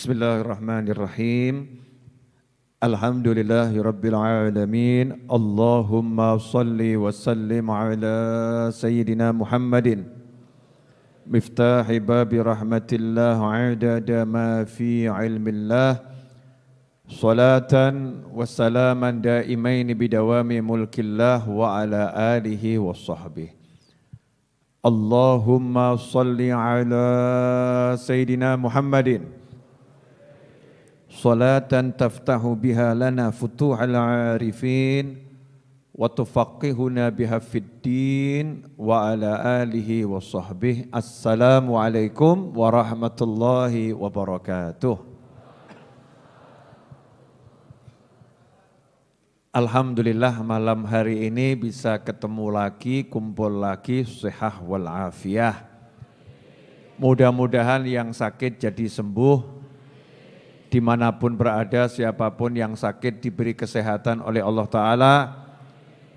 Bismillahirrahmanirrahim. Alhamdulillahirabbil alamin. Allahumma shalli wa sallim ala sayyidina Muhammadin. Miftahi babi rahmatillah adada ma fi ilmillah. Salatan wa salaman daimain bidawami mulkillah wa ala alihi wa sahbihi. Allahumma shalli ala sayyidina Muhammadin. Salatan taftahu biha lana futuhal arifin wa tufaqihuna biha fid din wa ala alihi wa sahbihi. Assalamualaikum warahmatullahi wabarakatuh. Alhamdulillah malam hari ini bisa ketemu lagi, kumpul lagi, sihah wal afiyah. Mudah-mudahan yang sakit jadi sembuh. Dimanapun berada, siapapun yang sakit diberi kesehatan oleh Allah Ta'ala,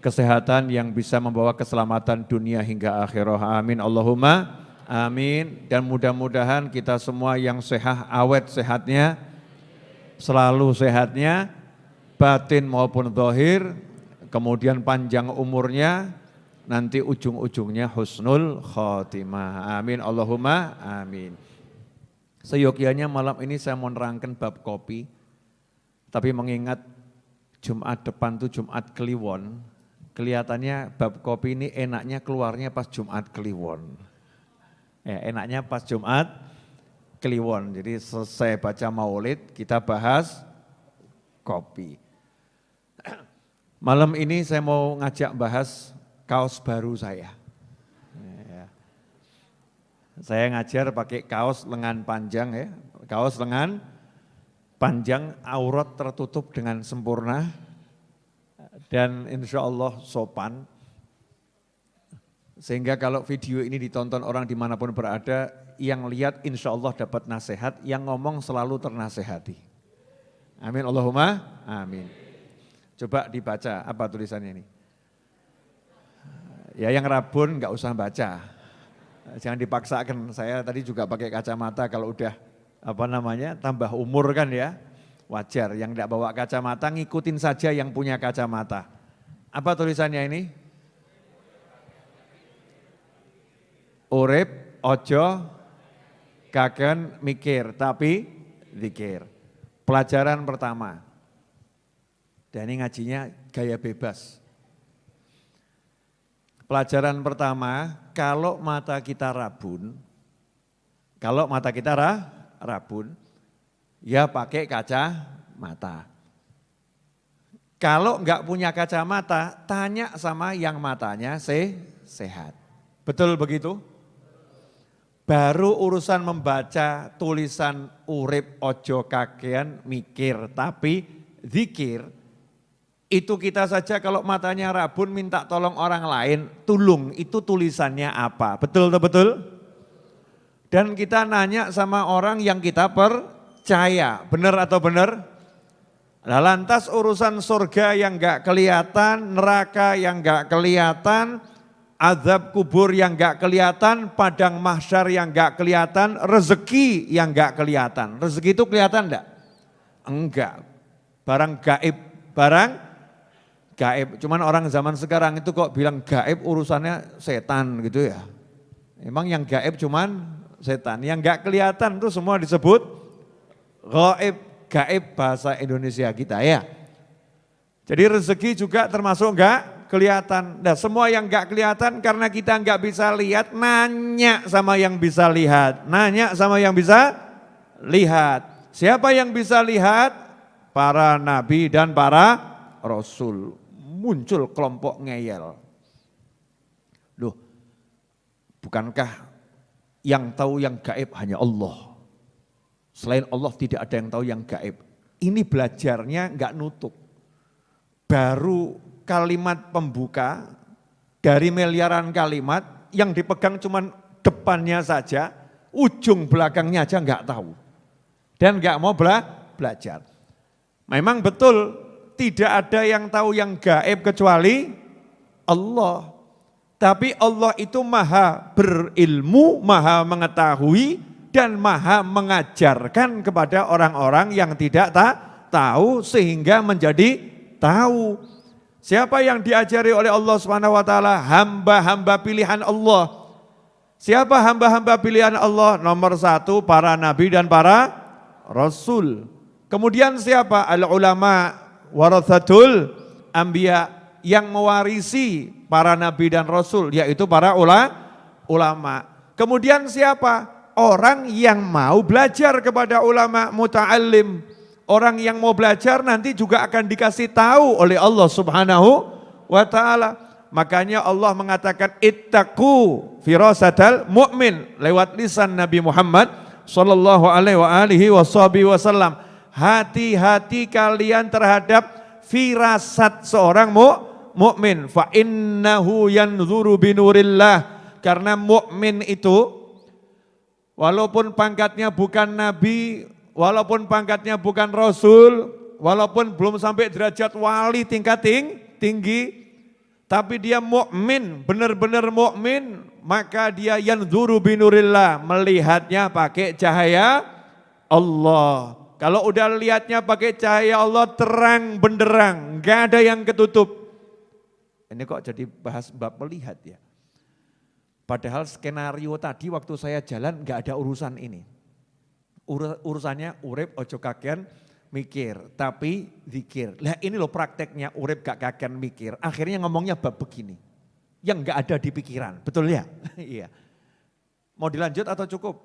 kesehatan yang bisa membawa keselamatan dunia hingga akhirah. Amin Allahumma amin. Dan mudah-mudahan kita semua yang sehat, awet sehatnya, selalu sehatnya, batin maupun zahir, kemudian panjang umurnya, nanti ujung-ujungnya husnul khotimah. Amin Allahumma amin. Seyogyanya malam ini saya mau nerangkan bab kopi, tapi mengingat Jumat depan itu Jumat Kliwon, kelihatannya bab kopi ini enaknya keluarnya pas Jumat Kliwon. Enaknya pas Jumat Kliwon, jadi selesai baca maulid kita bahas kopi. Malam ini saya mau ngajak bahas kaos baru saya. Saya ngajar pakai kaos lengan panjang ya, kaos lengan panjang, aurat tertutup dengan sempurna dan insya Allah sopan. Sehingga kalau video ini ditonton orang dimanapun berada, yang lihat insya Allah dapat nasihat, yang ngomong selalu ternasehati. Amin Allahumma amin. Coba dibaca apa tulisannya ini. Ya yang rabun nggak usah baca. Jangan dipaksakan, saya tadi juga pakai kacamata kalau udah tambah umur kan ya, wajar. Yang tidak bawa kacamata ngikutin saja yang punya kacamata. Apa tulisannya ini? Urip ojo kaken mikir tapi zikir. Pelajaran pertama. Dan ini ngajinya gaya bebas. Pelajaran pertama, kalau mata kita rabun, ya pakai kacamata. Kalau enggak punya kacamata, tanya sama yang matanya sehat. Betul begitu? Baru urusan membaca tulisan urip ojo kakean mikir tapi zikir. Itu kita saja kalau matanya rabun minta tolong orang lain, tulung itu tulisannya apa, betul? Dan kita nanya sama orang yang kita percaya, benar atau benar? Nah, lantas urusan surga yang enggak kelihatan, neraka yang enggak kelihatan, azab kubur yang enggak kelihatan, padang mahsyar yang enggak kelihatan, rezeki yang enggak kelihatan. Rezeki itu kelihatan enggak? Enggak, barang gaib, gaib, cuman orang zaman sekarang itu kok bilang gaib urusannya setan gitu ya. Emang yang gaib cuman setan, yang gak kelihatan itu semua disebut gaib, gaib bahasa Indonesia kita ya. Jadi rezeki juga termasuk gak kelihatan. Nah semua yang gak kelihatan karena kita gak bisa lihat, nanya sama yang bisa lihat. Siapa yang bisa lihat? Para nabi dan para rasul. Muncul kelompok ngeyel. Loh, bukankah yang tahu yang gaib hanya Allah? Selain Allah tidak ada yang tahu yang gaib. Ini belajarnya enggak nutup. Baru kalimat pembuka dari miliaran kalimat yang dipegang cuman depannya saja, ujung belakangnya aja enggak tahu. Dan enggak mau belajar. Memang betul tidak ada yang tahu yang gaib kecuali Allah. Tapi Allah itu maha berilmu, maha mengetahui, dan maha mengajarkan kepada orang-orang yang tidak tahu sehingga menjadi tahu. Siapa yang diajari oleh Allah Subhanahu wa taala? Hamba-hamba pilihan Allah. Siapa hamba-hamba pilihan Allah? Nomor 1 para nabi dan para rasul. Kemudian siapa? Al-ulama warathatul anbiya, yang mewarisi para nabi dan rasul, yaitu para ulama. Kemudian siapa? Orang yang mau belajar kepada ulama, muta'allim. Orang yang mau belajar nanti juga akan dikasih tahu oleh Allah Subhanahu wa taala. Makanya Allah mengatakan ittaqu firasatal mu'min lewat lisan Nabi Muhammad sallallahu alaihi wasallam. Hati-hati kalian terhadap firasat seorang mukmin. Fa innahu yanzuru binurillah, karena mukmin itu walaupun pangkatnya bukan nabi, walaupun pangkatnya bukan rasul, walaupun belum sampai derajat wali tingkat tinggi, tapi dia mukmin, benar-benar mukmin, maka dia yanzuru binurillah, melihatnya pakai cahaya Allah. Kalau udah lihatnya pakai cahaya Allah, terang benderang, enggak ada yang ketutup. Ini kok jadi bahas bab melihat ya. Padahal skenario tadi waktu saya jalan enggak ada urusan ini. Urusannya urip ojo kakean mikir, tapi zikir. Lah ini loh prakteknya urip gak kakean mikir. Akhirnya ngomongnya bab begini, yang gak ada di pikiran, betul ya? Iya. Mau dilanjut atau cukup?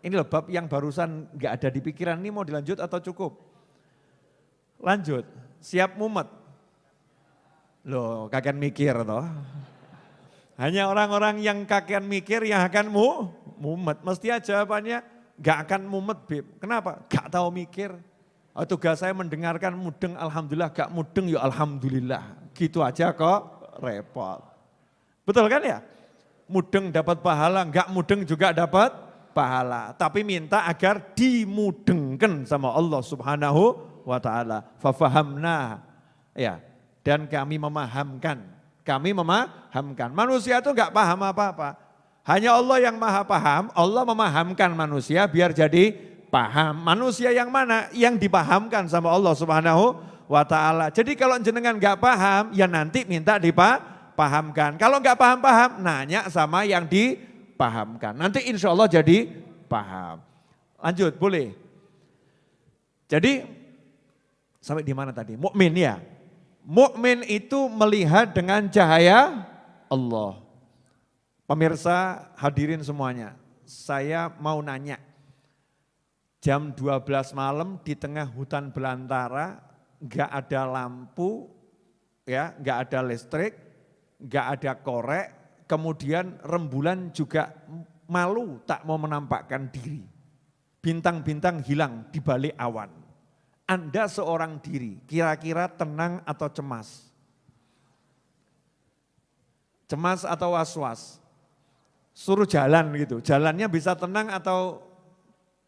Ini loh bab yang barusan gak ada di pikiran, ini mau dilanjut atau cukup? Lanjut, siap mumet? Loh kakean mikir toh. Hanya orang-orang yang kakean mikir yang akan mumet. Mesti jawabannya gak akan mumet, Beb. Kenapa? Gak tahu mikir. Tugas saya mendengarkan mudeng, alhamdulillah. Gak mudeng, ya alhamdulillah. Gitu aja kok repot. Betul kan ya? Mudeng dapat pahala, gak mudeng juga dapat pahala. Tapi minta agar dimudengkan sama Allah Subhanahu wa ta'ala. Fafahamna. Ya, dan kami memahamkan. Manusia itu gak paham apa-apa. Hanya Allah yang maha paham, Allah memahamkan manusia biar jadi paham. Manusia yang mana? Yang dipahamkan sama Allah Subhanahu wa ta'ala. Jadi kalau jenengan gak paham, ya nanti minta dipahamkan. Kalau gak paham-paham, nanya sama yang dipahamkan. Nanti insya Allah jadi paham. Lanjut, boleh. Jadi, sampai di mana tadi? Mukmin ya. Mukmin itu melihat dengan cahaya Allah. Pemirsa hadirin semuanya, saya mau nanya, jam 12 malam di tengah hutan belantara, gak ada lampu, ya, gak ada listrik, gak ada korek, kemudian rembulan juga malu tak mau menampakkan diri. Bintang-bintang hilang di balik awan. Anda seorang diri, kira-kira tenang atau cemas? Cemas atau was-was? Suruh jalan gitu, jalannya bisa tenang atau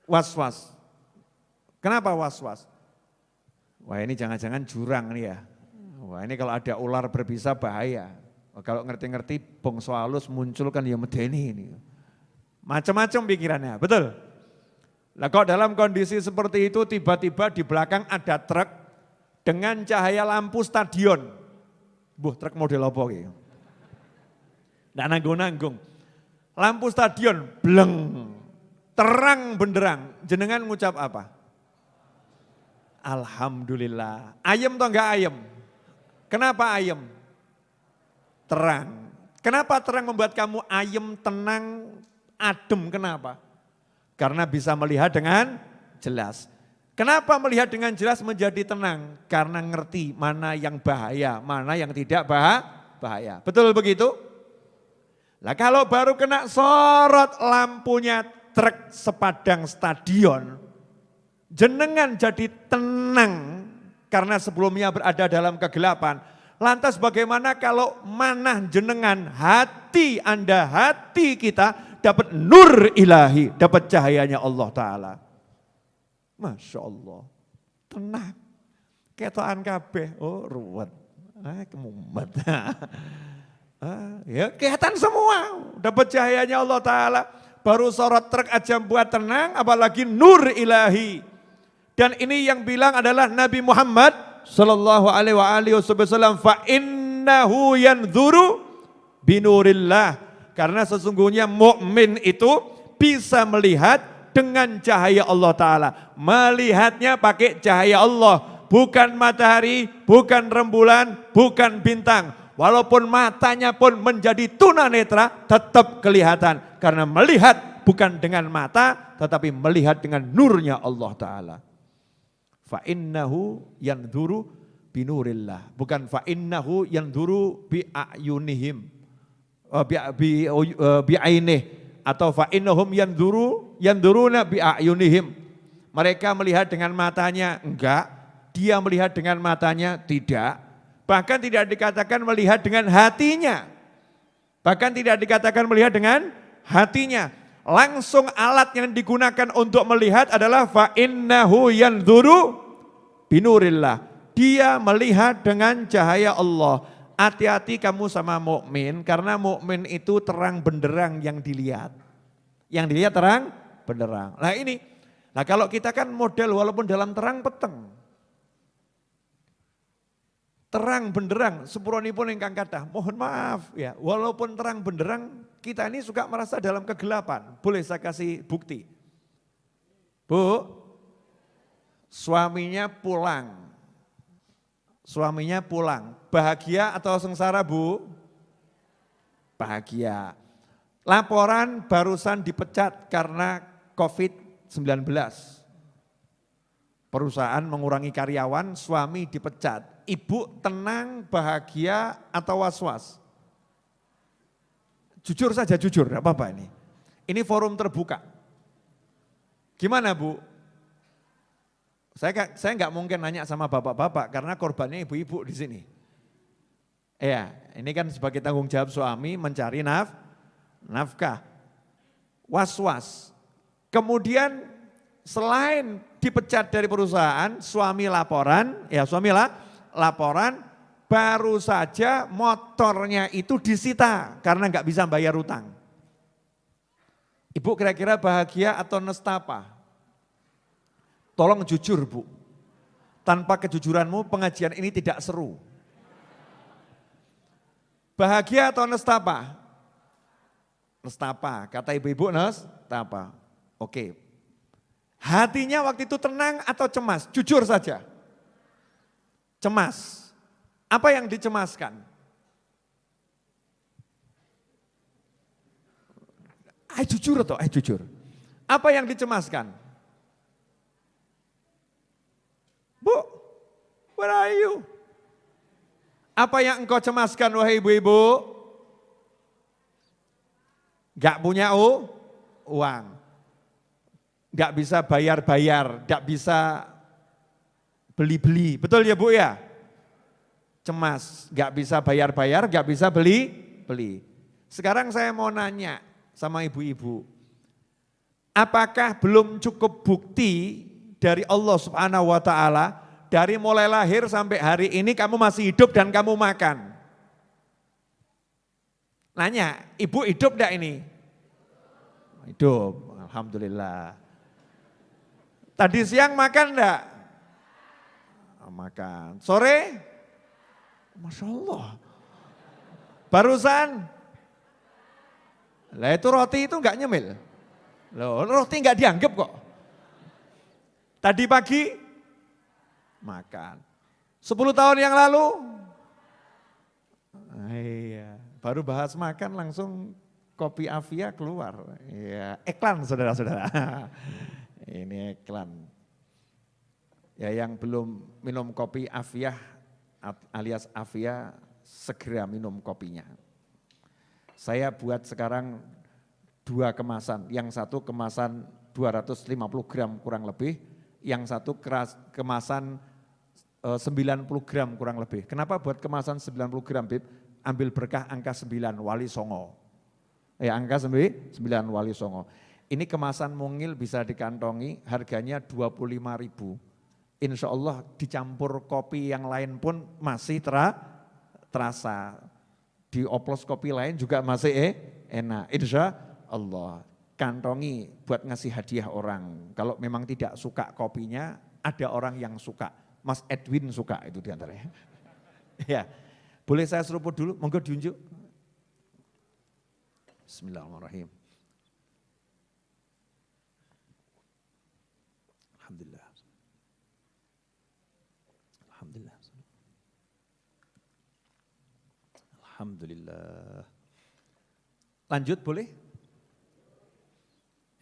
was-was? Kenapa was-was? Wah ini jangan-jangan jurang nih ya. Wah ini kalau ada ular berbisa bahaya. Kalau ngerti-ngerti bongso halus muncul kan ya medeni ini. Macam-macam pikirannya, betul? Nah kok dalam kondisi seperti itu tiba-tiba di belakang ada truk dengan cahaya lampu stadion. Truk model apa gitu? Nggak nanggung-nanggung. Lampu stadion, bleng, terang benderang. Jenengan ngucap apa? Alhamdulillah. Ayem atau enggak ayem? Kenapa ayem? Terang. Kenapa terang membuat kamu ayem, tenang, adem? Kenapa? Karena bisa melihat dengan jelas. Kenapa melihat dengan jelas menjadi tenang? Karena ngerti mana yang bahaya, mana yang tidak bahaya. Betul begitu? Nah kalau baru kena sorot lampunya truk sepadang stadion, jenengan jadi tenang karena sebelumnya berada dalam kegelapan. Lantas bagaimana kalau manah jenengan, hati Anda, hati kita dapat nur ilahi, dapat cahayanya Allah Ta'ala. Masya Allah, tenang. Ketoan kabeh, oh ruwet, kemumet. Ya kelihatan semua, dapat cahayanya Allah Ta'ala. baru sorot truk aja buat tenang, apalagi nur ilahi. Dan ini yang bilang adalah Nabi Muhammad sallallahu alaihi wasallam, fa innahu yanzuru binurillah. Karena sesungguhnya mukmin itu bisa melihat dengan cahaya Allah Ta'ala. Melihatnya pakai cahaya Allah. Bukan matahari, bukan rembulan, bukan bintang. Walaupun matanya pun menjadi tunanetra, tetap kelihatan. Karena melihat bukan dengan mata, tetapi melihat dengan nurnya Allah Ta'ala. Fa'innahu yanzuru binurillah. Bukan fa'innahu yanzuru bi'ayunihim. Bi'ainih. Atau fa'innahum yanzuruna bi'ayunihim. Mereka melihat dengan matanya, enggak. Dia melihat dengan matanya, tidak. Bahkan tidak dikatakan melihat dengan hatinya. Bahkan tidak dikatakan melihat dengan hatinya. Langsung alat yang digunakan untuk melihat adalah fa'innahu yanzuru binurillah. Dia melihat dengan cahaya Allah. Hati-hati kamu sama mukmin, karena mukmin itu terang benderang yang dilihat. Yang dilihat terang benderang. Nah ini, nah kalau kita kan model walaupun dalam terang peteng. Terang benderang, sepurwanipun ingkang kathah. Mohon maaf ya, walaupun terang benderang, kita ini suka merasa dalam kegelapan. Boleh saya kasih bukti? Bu, suaminya pulang. Suaminya pulang, bahagia atau sengsara Bu? Bahagia. Laporan barusan dipecat karena COVID-19. Perusahaan mengurangi karyawan, suami dipecat. Ibu tenang, bahagia atau was-was? Jujur saja, jujur, tidak apa-apa ini. Ini forum terbuka. Gimana Bu? Saya nggak mungkin nanya sama bapak-bapak karena korbannya ibu-ibu di sini. Ya, ini kan sebagai tanggung jawab suami mencari nafkah. Was-was. Kemudian selain dipecat dari perusahaan, suami laporan, baru saja motornya itu disita karena nggak bisa bayar utang. Ibu kira-kira bahagia atau nestapa? Tolong jujur Bu, tanpa kejujuranmu pengajian ini tidak seru. Bahagia atau nestapa? Nestapa, kata ibu-ibu nestapa. Oke, hatinya waktu itu tenang atau cemas? Jujur saja. Cemas. Apa yang dicemaskan? Jujur atau jujur. Apa yang dicemaskan? Bu, where are you? Apa yang engkau cemaskan wahai ibu-ibu? Gak punya uang. Gak bisa bayar-bayar, gak bisa beli-beli. Betul ya Bu ya? Cemas, gak bisa bayar-bayar, gak bisa beli-beli. Sekarang saya mau nanya sama ibu-ibu. Apakah belum cukup bukti dari Allah Subhanahu wa Ta'ala, dari mulai lahir sampai hari ini kamu masih hidup dan kamu makan? Nanya, ibu hidup enggak ini? Hidup, alhamdulillah. Tadi siang makan enggak? Makan. Sore? Masya Allah. Barusan? Lah itu roti itu enggak nyemil? Loh, roti enggak dianggap kok. Tadi pagi makan. 10 tahun yang lalu, iya, baru bahas makan langsung kopi Avia keluar. Iya, iklan saudara-saudara. Ini iklan. Ya yang belum minum kopi Avia alias Avia segera minum kopinya. Saya buat sekarang 2 kemasan. Yang satu kemasan 250 gram kurang lebih. Yang satu kemasan 90 gram kurang lebih. Kenapa buat kemasan 90 gram Bib? Ambil berkah angka 9 Wali Songo. Angka 9 Wali Songo. Ini kemasan mungil bisa dikantongi, harganya 25.000. Insya Allah dicampur kopi yang lain pun masih terasa. Dioplos kopi lain juga masih enak. Insya Allah. kantongi buat ngasih hadiah orang. Kalau memang tidak suka kopinya, ada orang yang suka. Mas Edwin suka itu diantaranya. Ya, boleh saya seruput dulu, monggo diunjuk. Bismillahirrahmanirrahim. Alhamdulillah. Alhamdulillah. Alhamdulillah. Lanjut boleh?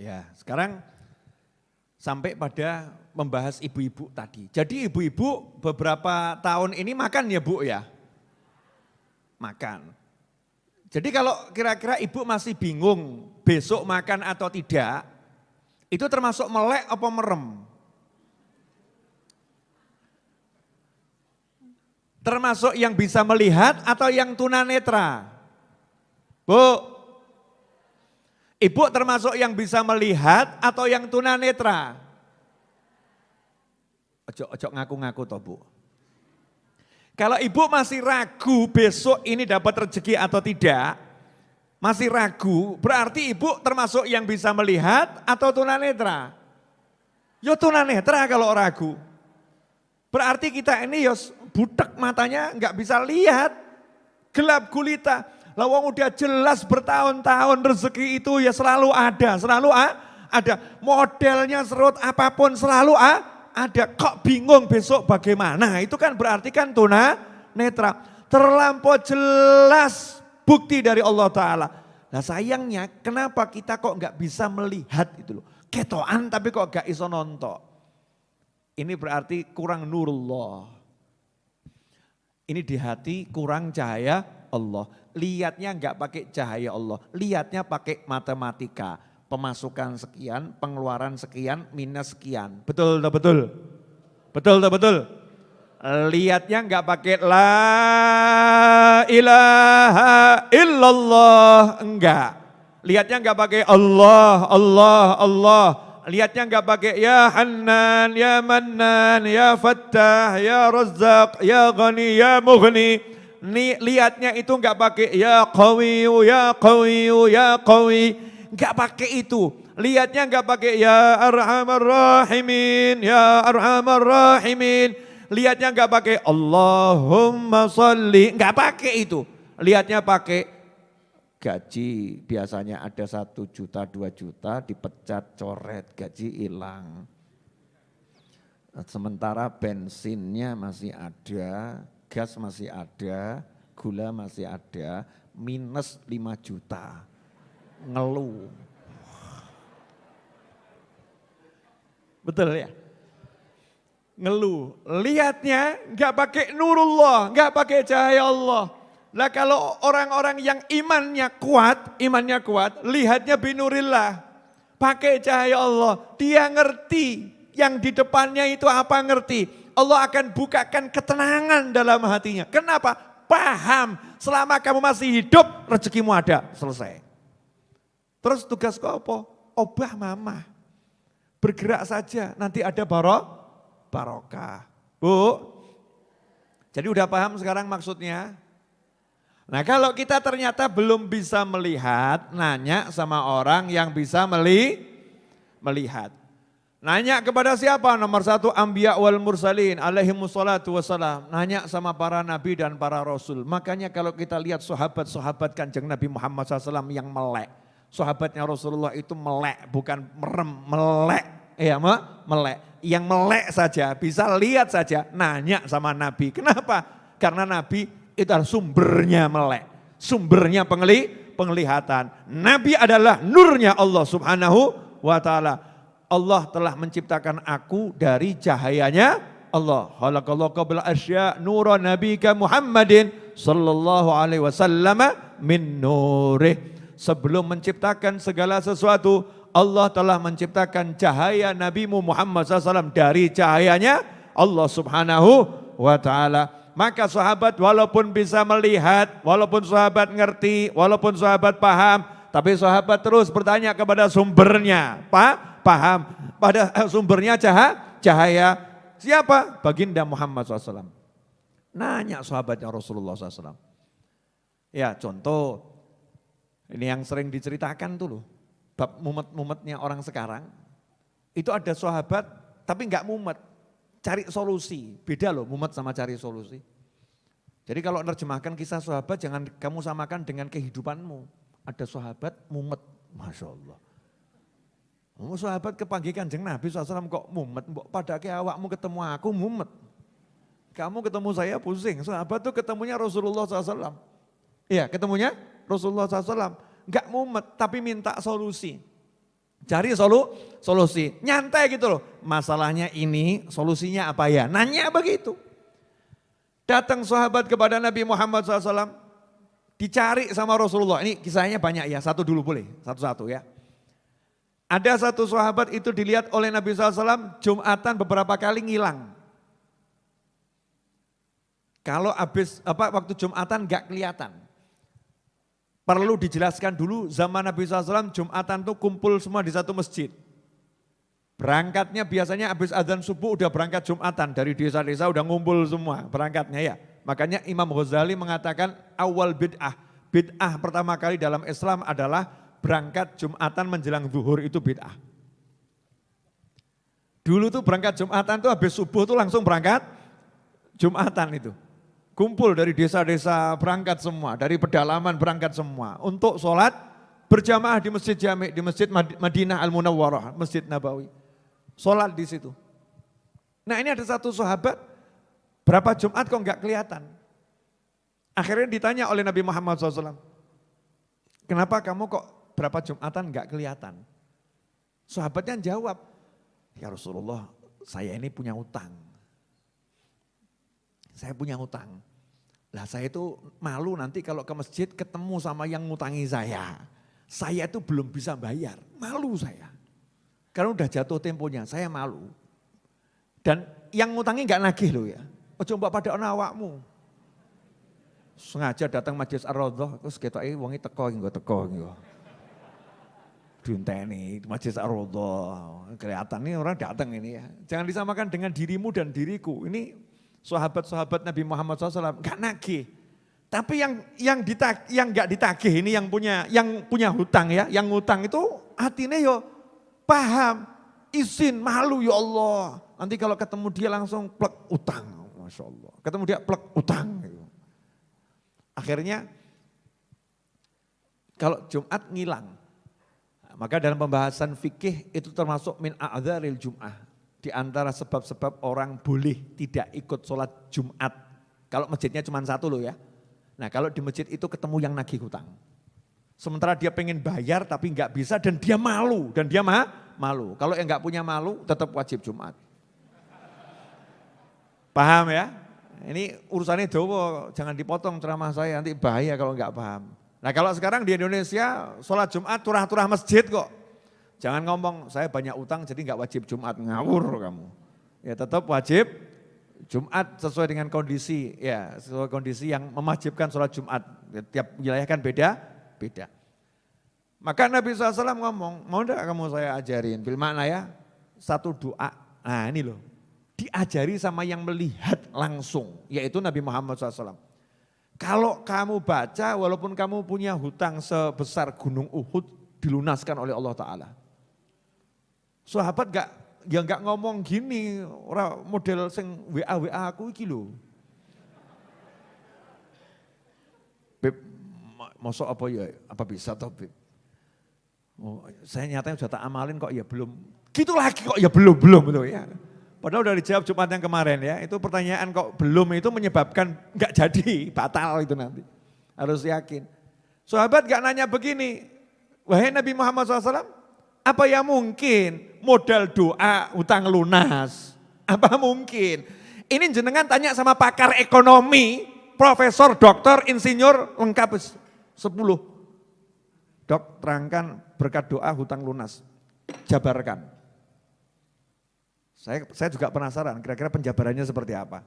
Ya, sekarang sampai pada membahas ibu-ibu tadi. Jadi ibu-ibu beberapa tahun ini makan ya Bu ya? Makan. Jadi kalau kira-kira ibu masih bingung besok makan atau tidak, itu termasuk melek apa merem? Termasuk yang bisa melihat atau yang tunanetra? Bu, ibu termasuk yang bisa melihat atau yang tunanetra? Ojo ngaku-ngaku toh Bu. Kalau ibu masih ragu besok ini dapat rezeki atau tidak, masih ragu, berarti ibu termasuk yang bisa melihat atau tunanetra? Yo tunanetra kalau ragu. Berarti kita ini yo butek matanya nggak bisa lihat, gelap gulita. Lawang udah jelas bertahun-tahun rezeki itu ya selalu ada, ada. Modelnya serut apapun selalu ada. Kok bingung besok bagaimana? Itu kan berarti kan tunanetra. Terlampau jelas bukti dari Allah Ta'ala. Nah sayangnya kenapa kita kok nggak bisa melihat itu loh. Ketoan tapi kok nggak iso nonton. Ini berarti kurang nurullah. Ini di hati kurang cahaya Allah. Lihatnya enggak pakai cahaya Allah. Lihatnya pakai matematika. Pemasukan sekian, pengeluaran sekian, minus sekian. Betul tak betul? Betul tak betul? Lihatnya enggak pakai la ilaha illallah. Enggak. Lihatnya enggak pakai Allah, Allah, Allah. Lihatnya enggak pakai ya Hannan, ya Mannan, ya Fattah, ya Razzaq, ya Ghani, ya Mughni. Lihatnya itu enggak pakai ya Qawiyu, ya Qawiyu, ya Qawi. Enggak pakai itu. Lihatnya enggak pakai ya Arhamar Rahimin, ya Arhamar Rahimin. Lihatnya enggak pakai Allahumma sholli. Enggak pakai itu. Lihatnya pakai gaji biasanya ada 1 juta, 2 juta, dipecat, coret, gaji hilang. Sementara bensinnya masih ada, gas masih ada, gula masih ada, minus 5 juta. Ngeluh. Betul ya? Ngeluh. Lihatnya enggak pakai nurullah, enggak pakai cahaya Allah. Nah kalau orang-orang yang imannya kuat, lihatnya binurillah, pakai cahaya Allah, dia ngerti yang di depannya itu apa ngerti. Allah akan bukakan ketenangan dalam hatinya. Kenapa? Paham, selama kamu masih hidup rezekimu ada, selesai. Terus tugas kau apa? Obah mama, bergerak saja, nanti ada barokah. Bu, jadi udah paham sekarang maksudnya? Nah kalau kita ternyata belum bisa melihat, nanya sama orang yang bisa melihat. Nanya kepada siapa? Nomor 1 Anbiya wal Mursalin alaihimussalatu wassalam. Nanya sama para nabi dan para rasul. Makanya kalau kita lihat sahabat-sahabat Kanjeng Nabi Muhammad SAW yang melek. Sahabatnya Rasulullah itu melek, bukan merem, melek. Ya melek. Yang melek saja, bisa lihat saja, nanya sama nabi. Kenapa? Karena nabi itu adalah sumbernya melek, sumbernya penglihatan. Nabi adalah nurnya Allah Subhanahu wa ta'ala. Allah telah menciptakan aku dari cahayanya Allah. Khalaqallahu qabla asya nura nabika Muhammadin sallallahu alaihi wasallam min nurih. Sebelum menciptakan segala sesuatu, Allah telah menciptakan cahaya Nabimu Muhammad SAW dari cahayanya Allah Subhanahu wa ta'ala. Maka sahabat walaupun bisa melihat, walaupun sahabat ngerti, walaupun sahabat paham, tapi sahabat terus bertanya kepada sumbernya. Paham? Pada sumbernya cahaya. Siapa? Baginda Muhammad SAW. Nanya sahabatnya Rasulullah SAW. Ya contoh, ini yang sering diceritakan tuh loh. bab mumet-mumetnya orang sekarang, itu ada sahabat tapi enggak mumet, cari solusi. Beda loh mumet sama cari solusi. Jadi kalau menerjemahkan kisah sahabat jangan kamu samakan dengan kehidupanmu. Ada sahabat mumet, Masya Allah. Sahabat kepanggil Kanjeng Nabi SAW kok mumet, pada awakmu ketemu aku mumet. Kamu ketemu saya pusing, sahabat tuh ketemunya Rasulullah SAW. Iya ketemunya Rasulullah SAW. Enggak mumet tapi minta solusi. Cari solusi, nyantai gitu loh. Masalahnya ini solusinya apa ya? Nanya begitu. Datang sahabat kepada Nabi Muhammad SAW, dicari sama Rasulullah. Ini kisahnya banyak ya, satu dulu boleh, satu-satu ya. Ada satu sahabat itu dilihat oleh Nabi SAW, Jumatan beberapa kali ngilang. Kalau waktu Jumatan gak kelihatan. Perlu dijelaskan dulu zaman Nabi SAW Jumatan tuh kumpul semua di satu masjid. Berangkatnya biasanya habis azan subuh udah berangkat Jumatan. Dari desa-desa udah ngumpul semua berangkatnya ya. Makanya Imam Ghazali mengatakan awal bid'ah. Bid'ah pertama kali dalam Islam adalah berangkat Jumatan menjelang zuhur itu bid'ah. Dulu tuh berangkat Jumatan tuh habis subuh tuh langsung berangkat Jumatan itu. Kumpul dari desa-desa berangkat semua, dari pedalaman berangkat semua. Untuk sholat berjamaah di Masjid Jami', di Masjid Madinah Al-Munawwarah, Masjid Nabawi. Sholat di situ. Nah ini ada satu sahabat, berapa Jumat kok enggak kelihatan. Akhirnya ditanya oleh Nabi Muhammad SAW, kenapa kamu kok berapa Jumatan enggak kelihatan? Sahabatnya jawab, ya Rasulullah saya ini punya utang. Saya punya utang. Lah saya itu malu nanti kalau ke masjid ketemu sama yang ngutangi saya. Saya itu belum bisa bayar, malu saya. Karena udah jatuh temponya, saya malu. Dan yang ngutangi enggak nagih loh ya. Ojo mbak pada awakmu. Sengaja datang Majelis Ar-Raudhah, terus ketoke wonge teko nggo. Dunteni Majelis Ar-Raudhah. Kelihatan nih orang datang ini ya. Jangan disamakan dengan dirimu dan diriku. Ini sahabat-sahabat Nabi Muhammad SAW enggak nagih. Tapi yang enggak ditagih ini yang punya hutang ya, yang ngutang itu hatinya yo paham, izin, malu ya Allah. Nanti kalau ketemu dia langsung plek utang, Masya Allah. Ketemu dia plek utang. Akhirnya kalau Jumat ngilang, maka dalam pembahasan fikih itu termasuk min a'dzaril Jum'ah. Di antara sebab-sebab orang boleh tidak ikut sholat Jumat. Kalau masjidnya cuma satu loh ya. Nah kalau di masjid itu ketemu yang nagih hutang. Sementara dia pengen bayar tapi enggak bisa dan dia malu. Malu. Kalau yang enggak punya malu tetap wajib Jumat. Paham ya? Ini urusannya dawa, jangan dipotong ceramah saya nanti bahaya kalau enggak paham. Nah kalau sekarang di Indonesia sholat Jumat turah-turah masjid kok. Jangan ngomong saya banyak utang jadi enggak wajib Jumat, ngawur kamu. Ya tetap wajib Jumat sesuai dengan kondisi ya, sesuai kondisi yang mewajibkan sholat Jumat. Tiap wilayah kan beda. Maka Nabi SAW ngomong, mau enggak kamu saya ajarin? Bil makna ya, satu doa. Nah ini loh, diajari sama yang melihat langsung, yaitu Nabi Muhammad SAW. Kalau kamu baca, walaupun kamu punya hutang sebesar gunung Uhud, dilunaskan oleh Allah Ta'ala. Sahabat enggak ngomong gini, orang model sing WA aku iki lho. Beb, mosok apa ya, apa bisa toh Beb? Oh, saya nyatanya sudah tak amalin kok ya belum. Gitu lagi kok ya belum itu ya. Padahal udah dijawab Jumat yang kemarin ya, itu pertanyaan kok belum itu menyebabkan enggak jadi, batal itu nanti. Harus yakin. Sahabat enggak nanya begini, wahai Nabi Muhammad SAW, apa ya mungkin modal doa utang lunas? Apa mungkin? Ini jenengan tanya sama pakar ekonomi, profesor, doktor, insinyur, lengkap 10. Dok, terangkan berkat doa hutang lunas. Jabarkan. Saya juga penasaran, kira-kira penjabarannya seperti apa?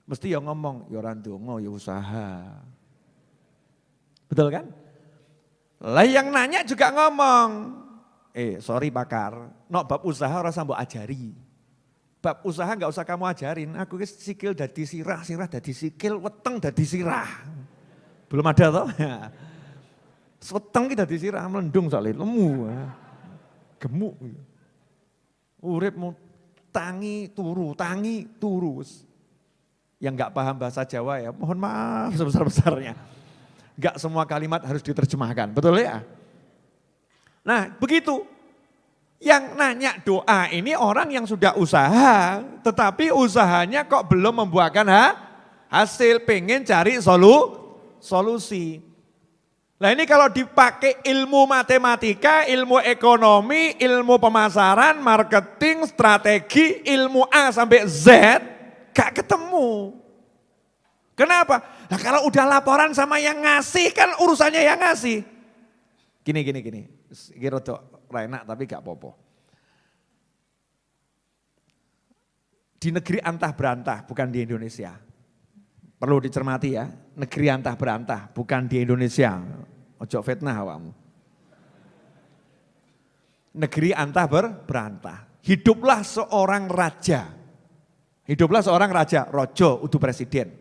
Mesti ya ngomong, ya orang dongo, ya usaha. Betul kan? Lah yang nanya juga ngomong, sorry pakar, bab usaha rasa mbok ajari. Bab usaha enggak usah kamu ajarin, aku sikil dadi sirah, sirah dadi sikil, weteng dadi sirah. Belum ada toh? Sweteng kita disiram melendung soalnya lemu. Gemuk. Urip mau tangi turu. Yang enggak paham bahasa Jawa ya, mohon maaf sebesar-besarnya. Enggak semua kalimat harus diterjemahkan, betul ya? Nah begitu, yang nanya doa ini orang yang sudah usaha, tetapi usahanya kok belum membuahkan hasil, pengen cari solusi. Nah ini kalau dipakai ilmu matematika, ilmu ekonomi, ilmu pemasaran, marketing, strategi, ilmu A sampai Z, gak ketemu. Kenapa? Nah kalau udah laporan sama yang ngasih kan urusannya yang ngasih. Gini. Ini rada enak tapi gak apa-apa. Di negeri antah berantah bukan di Indonesia. Perlu dicermati ya, negeri antah berantah bukan di Indonesia. Ojo fitnah awakmu. Negeri antah berantah. Hiduplah seorang raja. Rojo udu presiden.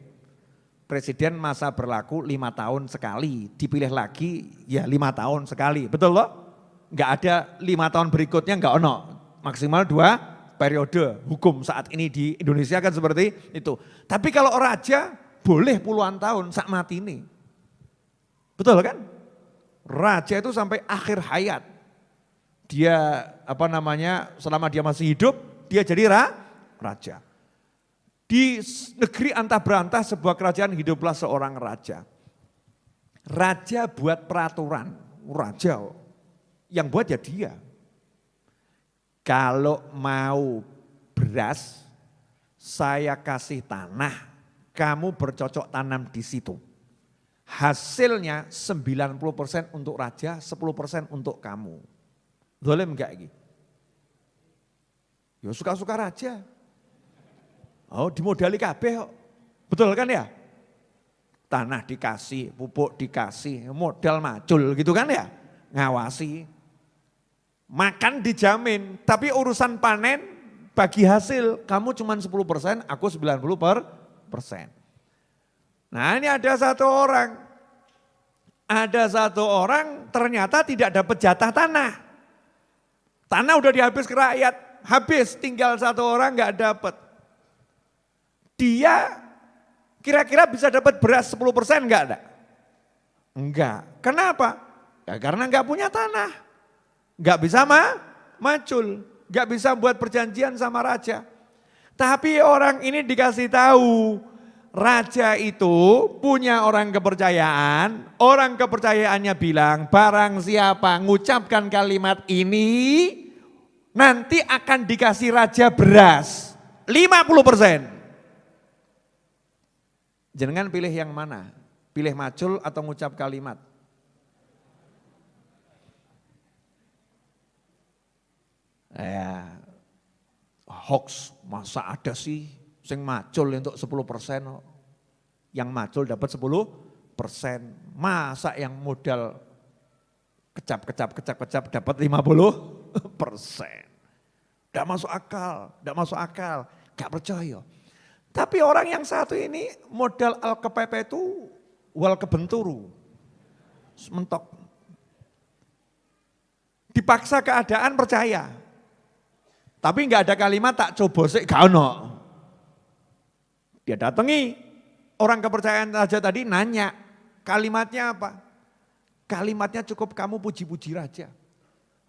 Presiden masa berlaku 5 tahun sekali, dipilih lagi ya 5 tahun sekali, betul loh? Enggak ada 5 tahun berikutnya, enggak ono, maksimal 2 periode hukum saat ini di Indonesia kan seperti itu. Tapi kalau raja boleh puluhan tahun sak mati ini, betul kan? Raja itu sampai akhir hayat, dia selama dia masih hidup, dia jadi raja. Di negeri antah berantah sebuah kerajaan hiduplah seorang raja. Raja buat peraturan, raja yang buat ya dia. Kalau mau beras, saya kasih tanah, kamu bercocok tanam di situ. Hasilnya 90% untuk raja, 10% untuk kamu. Boleh enggak ini? Ya suka-suka raja. Oh dimodali kabeh kok, betul kan ya? Tanah dikasih, pupuk dikasih, modal macul gitu kan ya? Ngawasi. Makan dijamin, tapi urusan panen bagi hasil kamu cuma 10%, aku 90%. Nah ini ada satu orang ternyata tidak dapat jatah tanah. Tanah udah dihabis ke rakyat, habis tinggal satu orang nggak dapat. Dia kira-kira bisa dapat beras 10% enggak ada? Enggak. Kenapa? Ya karena enggak punya tanah. Enggak bisa macul. Enggak bisa buat perjanjian sama raja. Tapi orang ini dikasih tahu, raja itu punya orang kepercayaannya bilang barang siapa ngucapkan kalimat ini nanti akan dikasih raja beras 50%. Jenengan pilih yang mana? Pilih macul atau ngucap kalimat? Ya, hoax, masa ada sih sing macul untuk 10%, yang macul dapat 10%. Masa yang modal kecap dapat 50%. Tidak masuk akal, gak percaya. Tapi orang yang satu ini modal al-kepepe itu wal kebenturu, mentok. Dipaksa keadaan percaya. Tapi enggak ada kalimat tak coba sih gak ono. Dia datangi orang kepercayaan raja tadi nanya, kalimatnya apa? Kalimatnya cukup kamu puji-puji raja.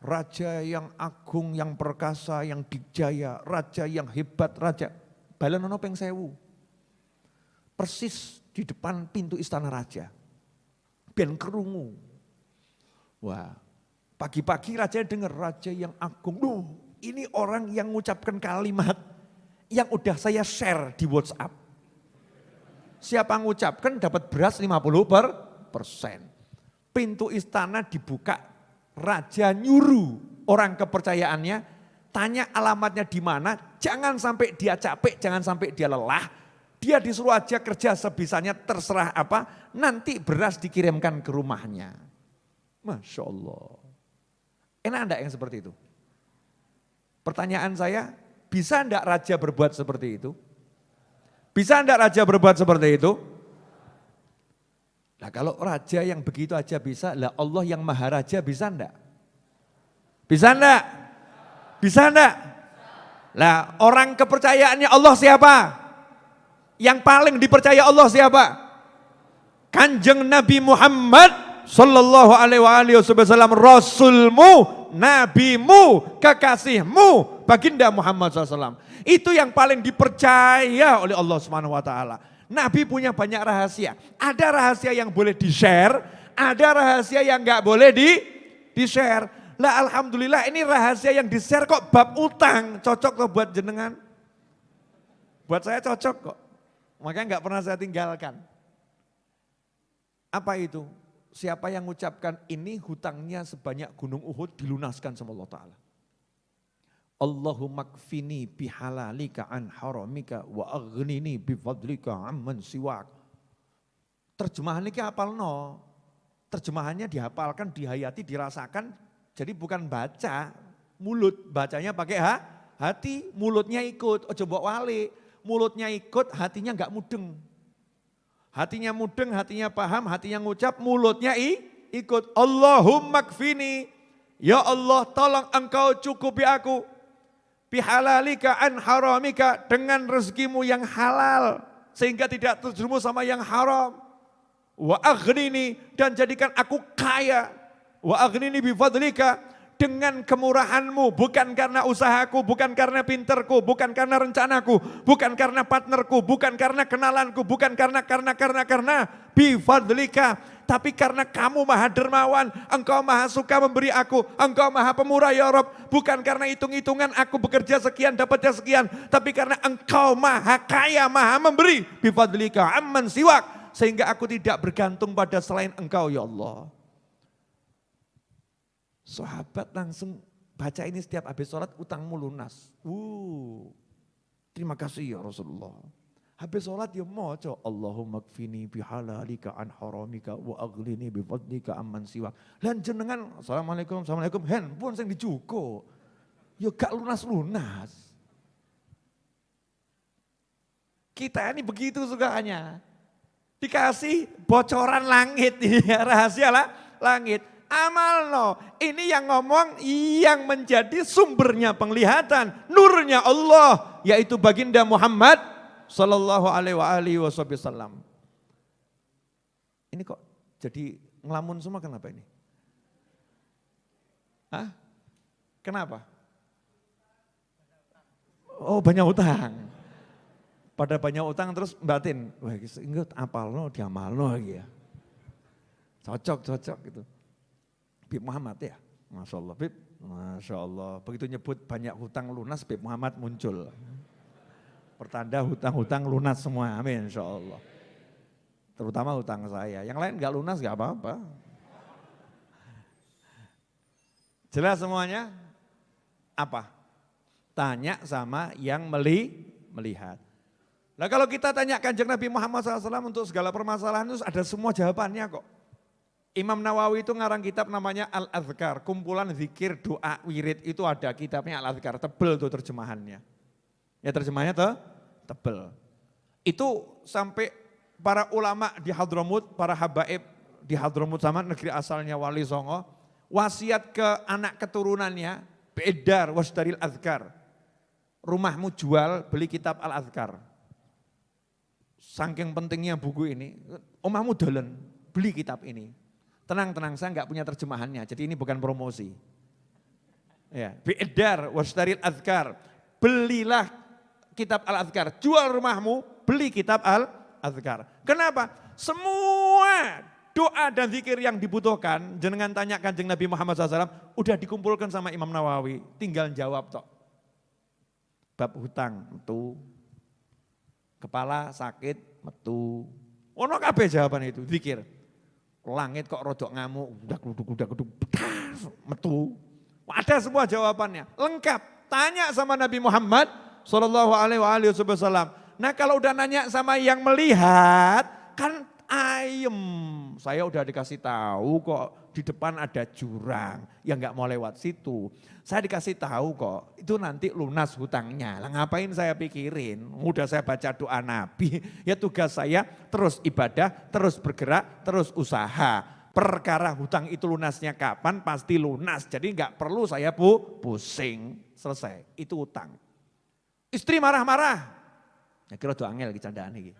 Raja yang agung, yang perkasa, yang dijaya, raja yang hebat, raja. Balanono ping 1000. Persis di depan pintu istana raja. Ben kerungu. Wah, pagi-pagi raja dengar raja yang agung. Duh, ini orang yang mengucapkan kalimat yang udah saya share di WhatsApp. Siapa mengucapkan dapat beras 50%. Pintu istana dibuka, raja nyuruh orang kepercayaannya tanya alamatnya di mana, jangan sampai dia capek, jangan sampai dia lelah. Dia disuruh aja kerja sebisanya terserah apa, nanti beras dikirimkan ke rumahnya. Masya Allah. Enak enggak yang seperti itu? Pertanyaan saya, bisa enggak raja berbuat seperti itu? Bisa enggak raja berbuat seperti itu? Nah kalau raja yang begitu aja bisa, lah Allah yang maha raja bisa enggak? Bisa enggak? Bisa enggak? Lah orang kepercayaannya Allah siapa? Yang paling dipercaya Allah siapa? Kanjeng Nabi Muhammad sallallahu alaihi wasallam, rasulmu, nabimu, kekasihmu, baginda Muhammad SAW. Itu yang paling dipercaya oleh Allah Subhanahu wa taala. Nabi punya banyak rahasia. Ada rahasia yang boleh di-share, ada rahasia yang enggak boleh di-share. Lah alhamdulillah ini rahasia yang di-share kok bab utang. Cocok kok buat jenengan? Buat saya cocok kok. Makanya enggak pernah saya tinggalkan. Apa itu? Siapa yang mengucapkan ini hutangnya sebanyak gunung Uhud dilunaskan sama Allah Ta'ala. Allahumma kfini bihalalika an haramika wa aghnini bifadlika amman siwak. Terjemahannya ki hafalno. Terjemahannya dihafalkan, dihayati, dirasakan. Jadi bukan baca mulut, bacanya pakai hati, mulutnya ikut. Ojo mbok wali, mulutnya ikut, hatinya enggak mudeng. Hatinya mudeng, hatinya paham, hatinya ngucap, mulutnya ikut. Allahumma kfini, ya Allah tolong engkau cukupi aku. Bihalalika an haramika, dengan rezekimu yang halal sehingga tidak terjerumus sama yang haram. Wa aghnini, dan jadikan aku kaya. Wa aghnini bifadlika, dengan kemurahanmu, bukan karena usahaku, bukan karena pinterku, bukan karena rencanaku, bukan karena partnerku, bukan karena kenalanku, bukan karena bifadlika. Tapi karena kamu maha dermawan, engkau maha suka memberi aku, engkau maha pemurah ya Rob. Bukan karena hitung-hitungan aku bekerja sekian, dapatnya sekian. Tapi karena engkau maha kaya, maha memberi. Bifadlika amman siwak. Sehingga aku tidak bergantung pada selain engkau ya Allah. Sahabat langsung baca ini setiap habis sholat, utangmu lunas. Terima kasih ya Rasulullah. Habis sholat ya moco, Allahumma kfini bihalalika an haramika wa aghlini bifadlika amman siwak. Dan jenengan, assalamualaikum, handphone yang dijuko. Ya gak lunas-lunas. Kita ini begitu sukanya. Dikasih bocoran langit, ya, rahasia lah langit. Amal no, ini yang ngomong yang menjadi sumbernya penglihatan, nurnya Allah, yaitu baginda Muhammad sallallahu alaihi wasallam. Ini kok jadi ngelamun semua, kenapa ini? Hah? Kenapa? Oh banyak utang. Pada banyak utang terus batin, wah ingat apalno diamalno lagi ya. Cocok gitu. Bib Muhammad ya, Masya Allah Bib, Masya Allah. Begitu nyebut banyak hutang lunas, Bib Muhammad muncul. Pertanda hutang-hutang lunas semua, amin insya Allah. Terutama hutang saya, yang lain gak lunas gak apa-apa. Jelas semuanya? Apa? Tanya sama yang melihat. Nah kalau kita tanya Kanjeng Nabi Muhammad SAW untuk segala permasalahan itu ada semua jawabannya kok. Imam Nawawi itu ngarang kitab namanya Al-Adhkar, kumpulan zikir, doa, wirid, itu ada kitabnya Al-Adhkar, tebel tuh terjemahannya. Ya terjemahannya tebel. Itu sampai para ulama di Hadramut, para habaib di Hadramut sama negeri asalnya Wali Songo, wasiat ke anak keturunannya, beredar wasdaril adhkar. Rumahmu jual, beli kitab Al-Adhkar. Saking pentingnya buku ini, omahmu dolen, beli kitab ini. Tenang, saya enggak punya terjemahannya, jadi ini bukan promosi. Ya, beredar wasdaril adhkar. Belilah kitab Al-Adhkar, jual rumahmu, beli kitab Al-Adhkar. Kenapa? Semua doa dan zikir yang dibutuhkan, jenengan tanya Kanjeng Nabi Muhammad SAW, udah dikumpulkan sama Imam Nawawi, tinggal jawab tok. Bab hutang, metu. Kepala sakit, metu. Ono kabeh jawaban itu, zikir. Langit kok rodok ngamuk, udah metu. Ada semua jawabannya, lengkap. Tanya sama Nabi Muhammad sallallahu alaihi wasallam. Nah kalau udah nanya sama yang melihat, kan ayem. Saya udah dikasih tahu kok, di depan ada jurang, ya nggak mau lewat situ. Saya dikasih tahu kok, itu nanti lunas hutangnya. Lah ngapain saya pikirin? Udah saya baca doa Nabi, ya tugas saya terus ibadah, terus bergerak, terus usaha. Perkara hutang itu lunasnya kapan? Pasti lunas. Jadi nggak perlu saya pusing. Selesai, itu hutang. Istri marah-marah. Ya kira doa angel candaan iki.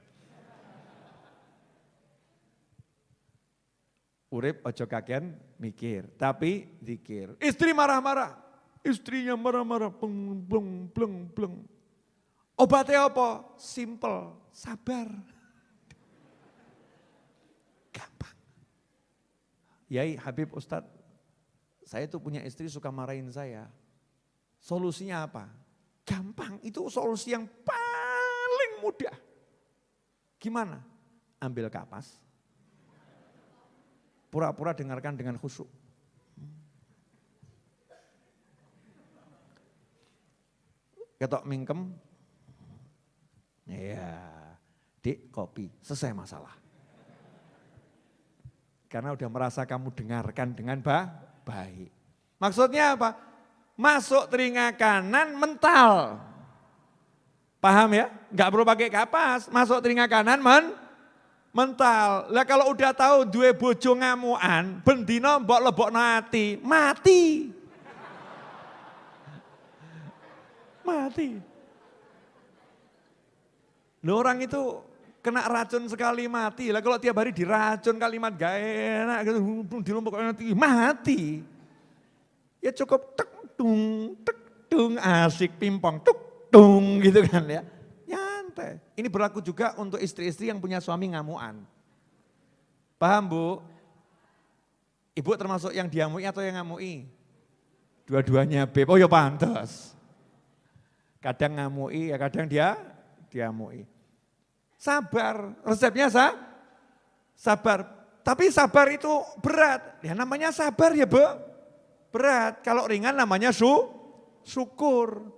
Urip ojo kakean mikir, tapi zikir. Istri marah-marah, istrinya marah-marah, pleng. Obatnya apa? Simple, sabar. Gampang. Yai Habib Ustadz, saya tuh punya istri suka marahin saya. Solusinya apa? Gampang, itu solusi yang paling mudah. Gimana? Ambil kapas. Pura-pura dengarkan dengan khusyuk. Ketok mingkem. Ya, dik kopi, selesai masalah. Karena udah merasa kamu dengarkan dengan baik. Maksudnya apa? Masuk telinga kanan mental. Paham ya? Enggak perlu pakai kapas, masuk telinga kanan mental. Lah kalau udah tahu duwe bojo ngamuan, bendino mbok lebokno ati, mati. Mati. Loh orang itu kena racun sekali mati. Lah kalau tiap hari diracun kalimat gak enak gitu, dilompokno ati, mati. Ya cukup tek dung asik pimpong tuk dung gitu kan ya. Ini berlaku juga untuk istri-istri yang punya suami ngamuan. Paham Bu? Ibu termasuk yang diamui atau yang ngamui? Dua-duanya Beb, oh ya pantas. Kadang ngamui, ya kadang diamui. Sabar, resepnya sabar. Tapi sabar itu berat. Ya namanya sabar ya Bu, berat. Kalau ringan namanya syukur.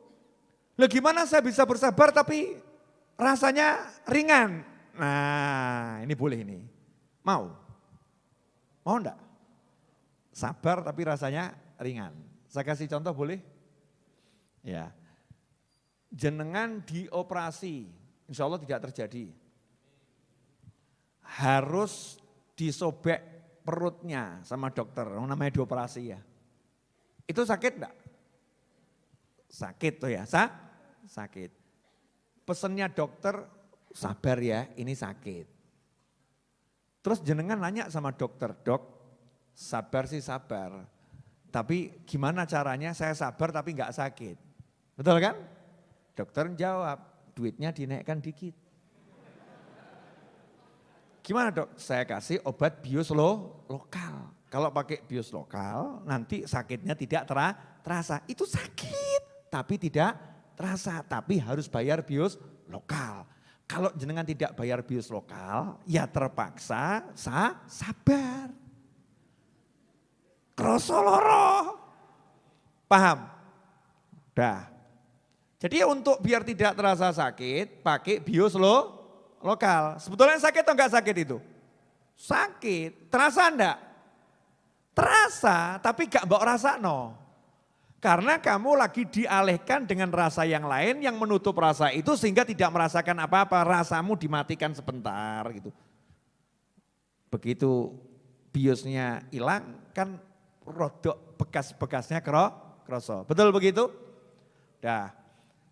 Lah gimana saya bisa bersabar tapi rasanya ringan? Nah ini boleh ini. Mau? Mau enggak? Sabar tapi rasanya ringan. Saya kasih contoh boleh? Ya. Jenengan dioperasi, insya Allah tidak terjadi. Harus disobek perutnya sama dokter, namanya dioperasi ya. Itu sakit enggak? Sakit tuh ya, sakit. Pesennya dokter, sabar ya ini sakit. Terus jenengan nanya sama dokter, dok sabar sih sabar. Tapi gimana caranya saya sabar tapi enggak sakit. Betul kan? Dokter jawab, duitnya dinaikkan dikit. Gimana dok? Saya kasih obat bius lokal. Kalau pakai bius lokal nanti sakitnya tidak terasa. Itu sakit tapi tidak terasa, tapi harus bayar bius lokal. Kalau jenengan tidak bayar bius lokal, ya terpaksa sabar. Kroso loro. Paham? Dah. Jadi untuk biar tidak terasa sakit, pakai bius lokal. Sebetulnya sakit atau enggak sakit itu? Sakit. Terasa enggak? Terasa, tapi enggak mbok rasakno. Karena kamu lagi dialihkan dengan rasa yang lain yang menutup rasa itu sehingga tidak merasakan apa-apa, rasamu dimatikan sebentar gitu. Begitu biusnya hilang kan rodok bekas-bekasnya kroso. Betul begitu? Dah.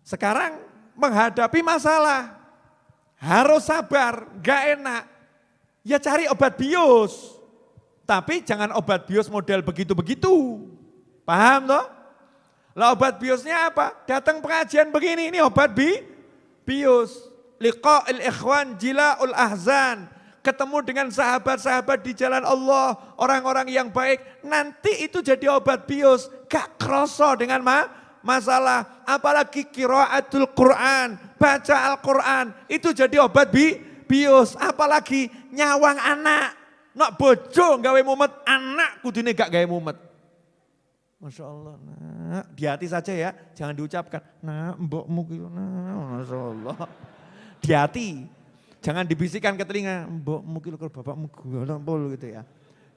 Sekarang menghadapi masalah harus sabar, gak enak. Ya cari obat bius. Tapi jangan obat bius model begitu-begitu. Paham toh? Lah obat biusnya apa? Datang pengajian begini, ini obat bius. Liqa'il ikhwan jila'ul ahzan. Ketemu dengan sahabat-sahabat di jalan Allah, orang-orang yang baik. Nanti itu jadi obat bius. Gak kroso dengan masalah. Apalagi qiraatul Quran, baca Al-Quran. Itu jadi obat bius. Apalagi nyawang anak. Nak bojo gawe mumet, anak kudune gak gawe mumet. Masya Allah, nah, di hati saja ya, jangan diucapkan. Nah, mbokmu gitu, nah, Masya Allah. Di hati, jangan dibisikkan ke telinga. Mbokmu gitu, bapakmu gitu ya.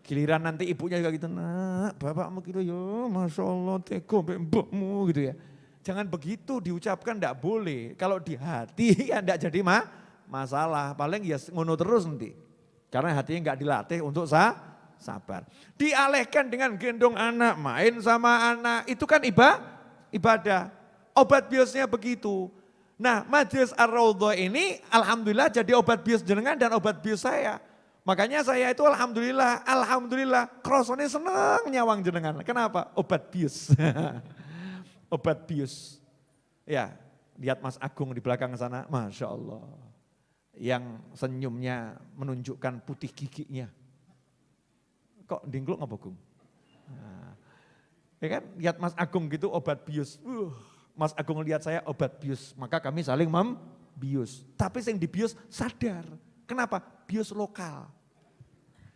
Giliran nanti ibunya juga gitu, nak bapakmu gitu ya, Masya Allah teko mbokmu gitu ya. Jangan begitu diucapkan, enggak boleh. Kalau di hati ya enggak jadi masalah, paling ya ngono terus nanti. Karena hatinya enggak dilatih untuk sabar. Dialihkan dengan gendong anak, main sama anak, itu kan ibadah. Obat biusnya begitu. Nah, Majelis Ar-Raudhah ini alhamdulillah jadi obat bius jenengan dan obat bius saya. Makanya saya itu alhamdulillah krosone seneng nyawang jenengan. Kenapa? Obat bius. Obat bius. Ya, lihat Mas Agung di belakang sana, Masya Allah. Yang senyumnya menunjukkan putih giginya. Kok dingkluk ngapa Gung? Nah, ya kan, lihat Mas Agung gitu obat bius. Mas Agung lihat saya obat bius, maka kami saling membius. Tapi yang dibius sadar. Kenapa? Bius lokal.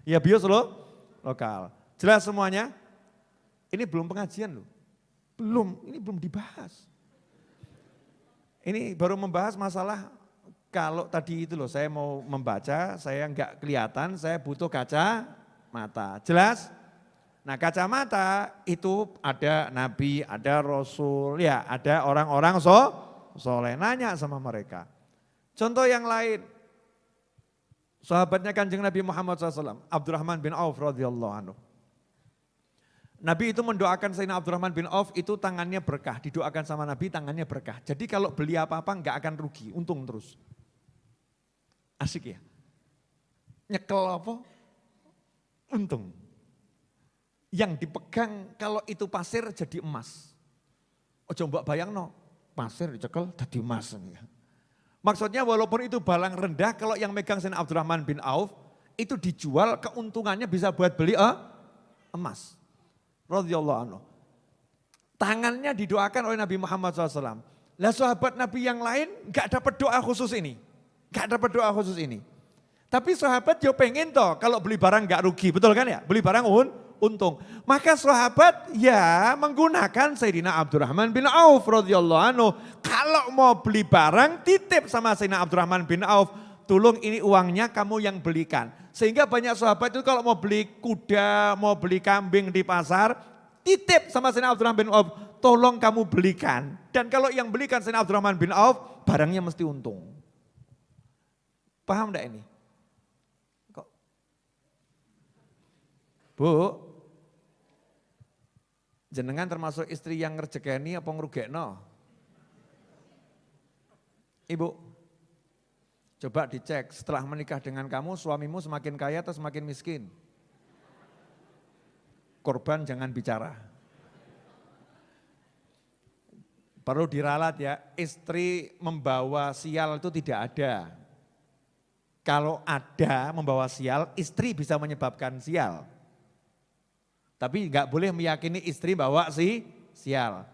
Ya bius lokal. Jelas semuanya? Ini belum pengajian loh. Ini belum dibahas. Ini baru membahas masalah kalau tadi itu loh, saya mau membaca, saya enggak kelihatan, saya butuh kaca mata. Jelas? Nah kacamata itu ada nabi, ada rasul, ya ada orang-orang soleh, nanya sama mereka. Contoh yang lain, sahabatnya Kanjeng Nabi Muhammad SAW, Abdurrahman bin Auf radhiyallahu anhu. Nabi itu mendoakan Sayyidina Abdurrahman bin Auf itu tangannya berkah, didoakan sama Nabi tangannya berkah. Jadi kalau beli apa-apa enggak akan rugi, untung terus. Asik ya? Nyekel apa? Untung. Yang dipegang kalau itu pasir jadi emas. Ojo mbok bayangno, pasir dicekel jadi emas. Maksudnya walaupun itu balang rendah, kalau yang megang Sayyidina Abdurrahman bin Auf, itu dijual keuntungannya bisa buat beli emas. Radhiyallahu anhu. Tangannya didoakan oleh Nabi Muhammad SAW. Lah sahabat Nabi yang lain gak dapat doa khusus ini. Gak dapat doa khusus ini. Tapi sahabat yo pengen toh kalau beli barang gak rugi, betul kan ya? Beli barang untung. Maka sahabat ya menggunakan Sayyidina Abdurrahman bin Auf radhiyallahu anhu. Kalau mau beli barang titip sama Sayyidina Abdurrahman bin Auf. Tolong ini uangnya kamu yang belikan. Sehingga banyak sahabat itu kalau mau beli kuda, mau beli kambing di pasar, titip sama Sayyidina Abdurrahman bin Auf. Tolong kamu belikan. Dan kalau yang belikan Sayyidina Abdurrahman bin Auf, barangnya mesti untung. Paham enggak ini? Kok? Bu, jenengan termasuk istri yang ngerjekeni apa ngerugekno? Ibu, coba dicek setelah menikah dengan kamu suamimu semakin kaya atau semakin miskin? Korban jangan bicara. Perlu diralat ya, istri membawa sial itu tidak ada. Kalau ada membawa sial, istri bisa menyebabkan sial. Tapi enggak boleh meyakini istri bawa sial.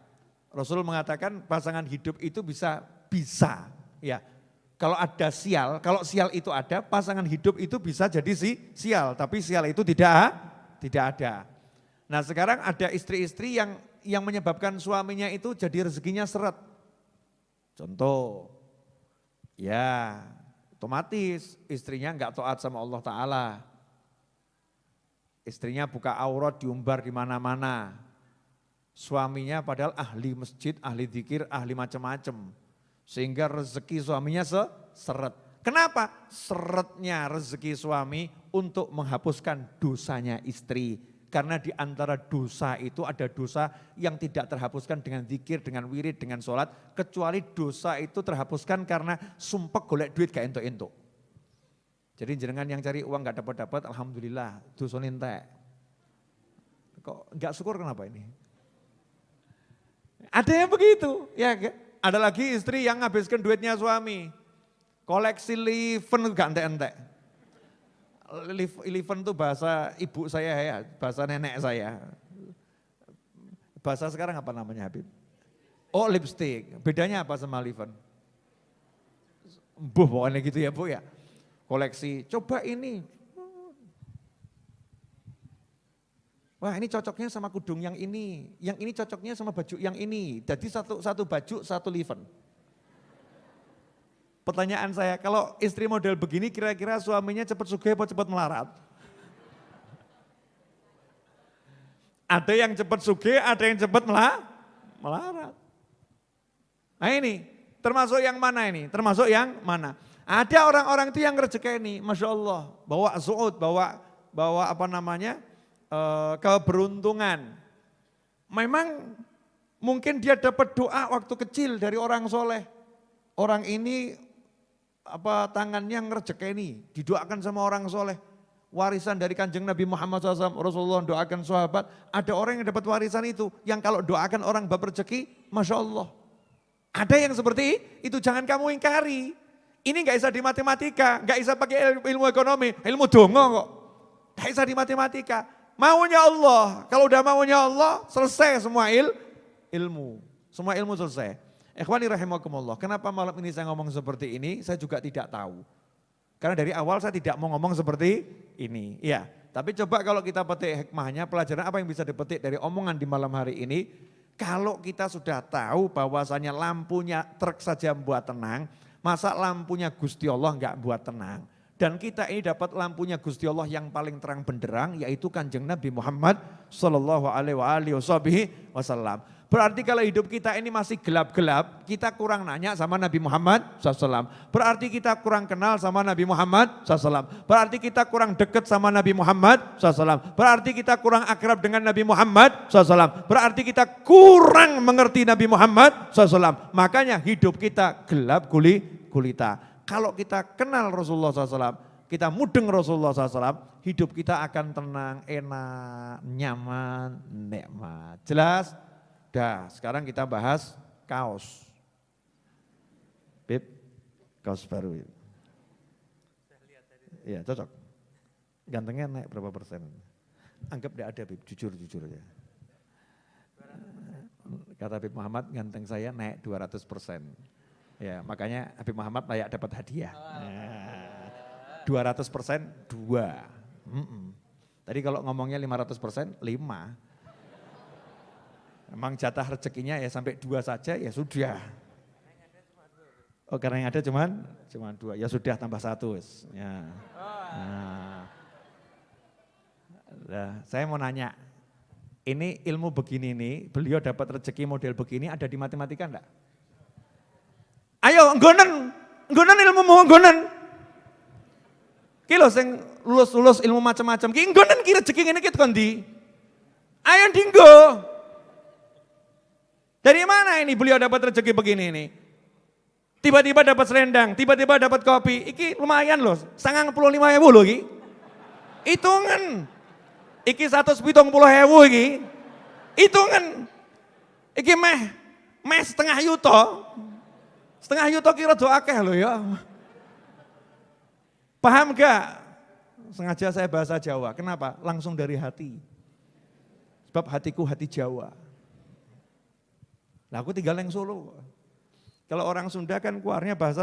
Rasul mengatakan pasangan hidup itu bisa ya. Kalau ada sial, kalau sial itu ada, pasangan hidup itu bisa jadi sial, tapi sial itu tidak ada. Nah, sekarang ada istri-istri yang menyebabkan suaminya itu jadi rezekinya seret. Contoh, ya otomatis istrinya enggak taat sama Allah Ta'ala. Istrinya buka aurat diumbar di mana-mana. Suaminya padahal ahli masjid, ahli zikir, ahli macam-macam. Sehingga rezeki suaminya seret. Kenapa? Seretnya rezeki suami untuk menghapuskan dosanya istri. Karena di antara dosa itu ada dosa yang tidak terhapuskan dengan zikir, dengan wirid, dengan sholat. Kecuali dosa itu terhapuskan karena sumpek golek duit gak entuk-entuk. Jadi jenengan yang cari uang gak dapat-dapat, alhamdulillah dosa entek. Kok gak syukur kenapa ini? Ada yang begitu, ya. Ada lagi istri yang nghabiskan duitnya suami. Koleksi liven gak entek-entek. Liven itu bahasa ibu saya ya, bahasa nenek saya. Bahasa sekarang apa namanya Habib? Oh lipstick, bedanya apa sama liven? Pokoknya gitu ya Bu ya. Koleksi, coba ini. Wah ini cocoknya sama kudung yang ini cocoknya sama baju yang ini. Jadi satu baju, satu liven. Pertanyaan saya, kalau istri model begini kira-kira suaminya cepat sugih atau cepat melarat? Ada yang cepat sugih, ada yang cepat melarat. Nah ini, termasuk yang mana ini? Termasuk yang mana? Ada orang-orang itu yang rezeki ini, Masya Allah, bawa zuhud, bawa apa namanya, keberuntungan. Memang mungkin dia dapat doa waktu kecil dari orang soleh. Orang ini tangannya ngerejekeni, didoakan sama orang soleh. Warisan dari Kanjeng Nabi Muhammad SAW, Rasulullah doakan sahabat. Ada orang yang dapat warisan itu, yang kalau doakan orang bab rezeki, Masya Allah. Ada yang seperti itu, jangan kamu ingkari. Ini gak bisa di matematika, gak bisa pakai ilmu ekonomi, ilmu dongo kok. Gak bisa di matematika. Maunya Allah, kalau udah maunya Allah, selesai semua ilmu. Semua ilmu selesai. Ikhwani rahimakumullah, kenapa malam ini saya ngomong seperti ini, saya juga tidak tahu. Karena dari awal saya tidak mau ngomong seperti ini. Ya, tapi coba kalau kita petik hikmahnya, pelajaran apa yang bisa dipetik dari omongan di malam hari ini. Kalau kita sudah tahu bahwasanya lampunya truk saja membuat tenang, masa lampunya Gusti Allah enggak buat tenang. Dan kita ini dapat lampunya Gusti Allah yang paling terang benderang, yaitu Kanjeng Nabi Muhammad Sallallahu Alaihi Wasallam. Berarti kalau hidup kita ini masih gelap-gelap, kita kurang nanya sama Nabi Muhammad SAW. Berarti kita kurang kenal sama Nabi Muhammad SAW. Berarti kita kurang dekat sama Nabi Muhammad SAW. Berarti kita kurang akrab dengan Nabi Muhammad SAW. Berarti kita kurang mengerti Nabi Muhammad SAW. Makanya hidup kita gelap gulita. Kalau kita kenal Rasulullah SAW, kita mudeng Rasulullah SAW, hidup kita akan tenang, enak, nyaman, nikmat. Jelas? Dah, sekarang kita bahas kaos. Bib, kaos baru. Iya, cocok. Gantengnya naik berapa persen? Anggap tidak ada, Bib, jujur ya. Kata Habib Muhammad, ganteng saya naik 200%. Ya, makanya Habib Muhammad layak dapat hadiah. 200% 2. Tadi kalau ngomongnya 500%, 5. Memang jatah rezekinya ya sampai 2 saja ya sudah. Oh karena yang ada cuman 2, ya sudah tambah 1. Ya. Nah, saya mau nanya, ini ilmu begini nih, beliau dapat rezeki model begini ada di matematika enggak? Ayo nggonen ilmu nggonen. Ki lho sing lulus ilmu macam-macam ki nggonen ki rezeki ngene ki tekan ndi? Ayo dinggo. Dari mana ini beliau dapat rezeki begini ini? Tiba-tiba dapat selendang, tiba-tiba dapat kopi. Iki lumayan loh, 95.000 loh iki. Hitungan. Iki 170.000 iki. Hitungan. Iki meh setengah yuto. Setengah yuto kira do akeh loh ya. Paham gak? Sengaja saya bahasa Jawa. Kenapa? Langsung dari hati. Sebab hatiku hati Jawa. Nah aku tinggal yang Solo. Kalau orang Sunda kan keluarnya bahasa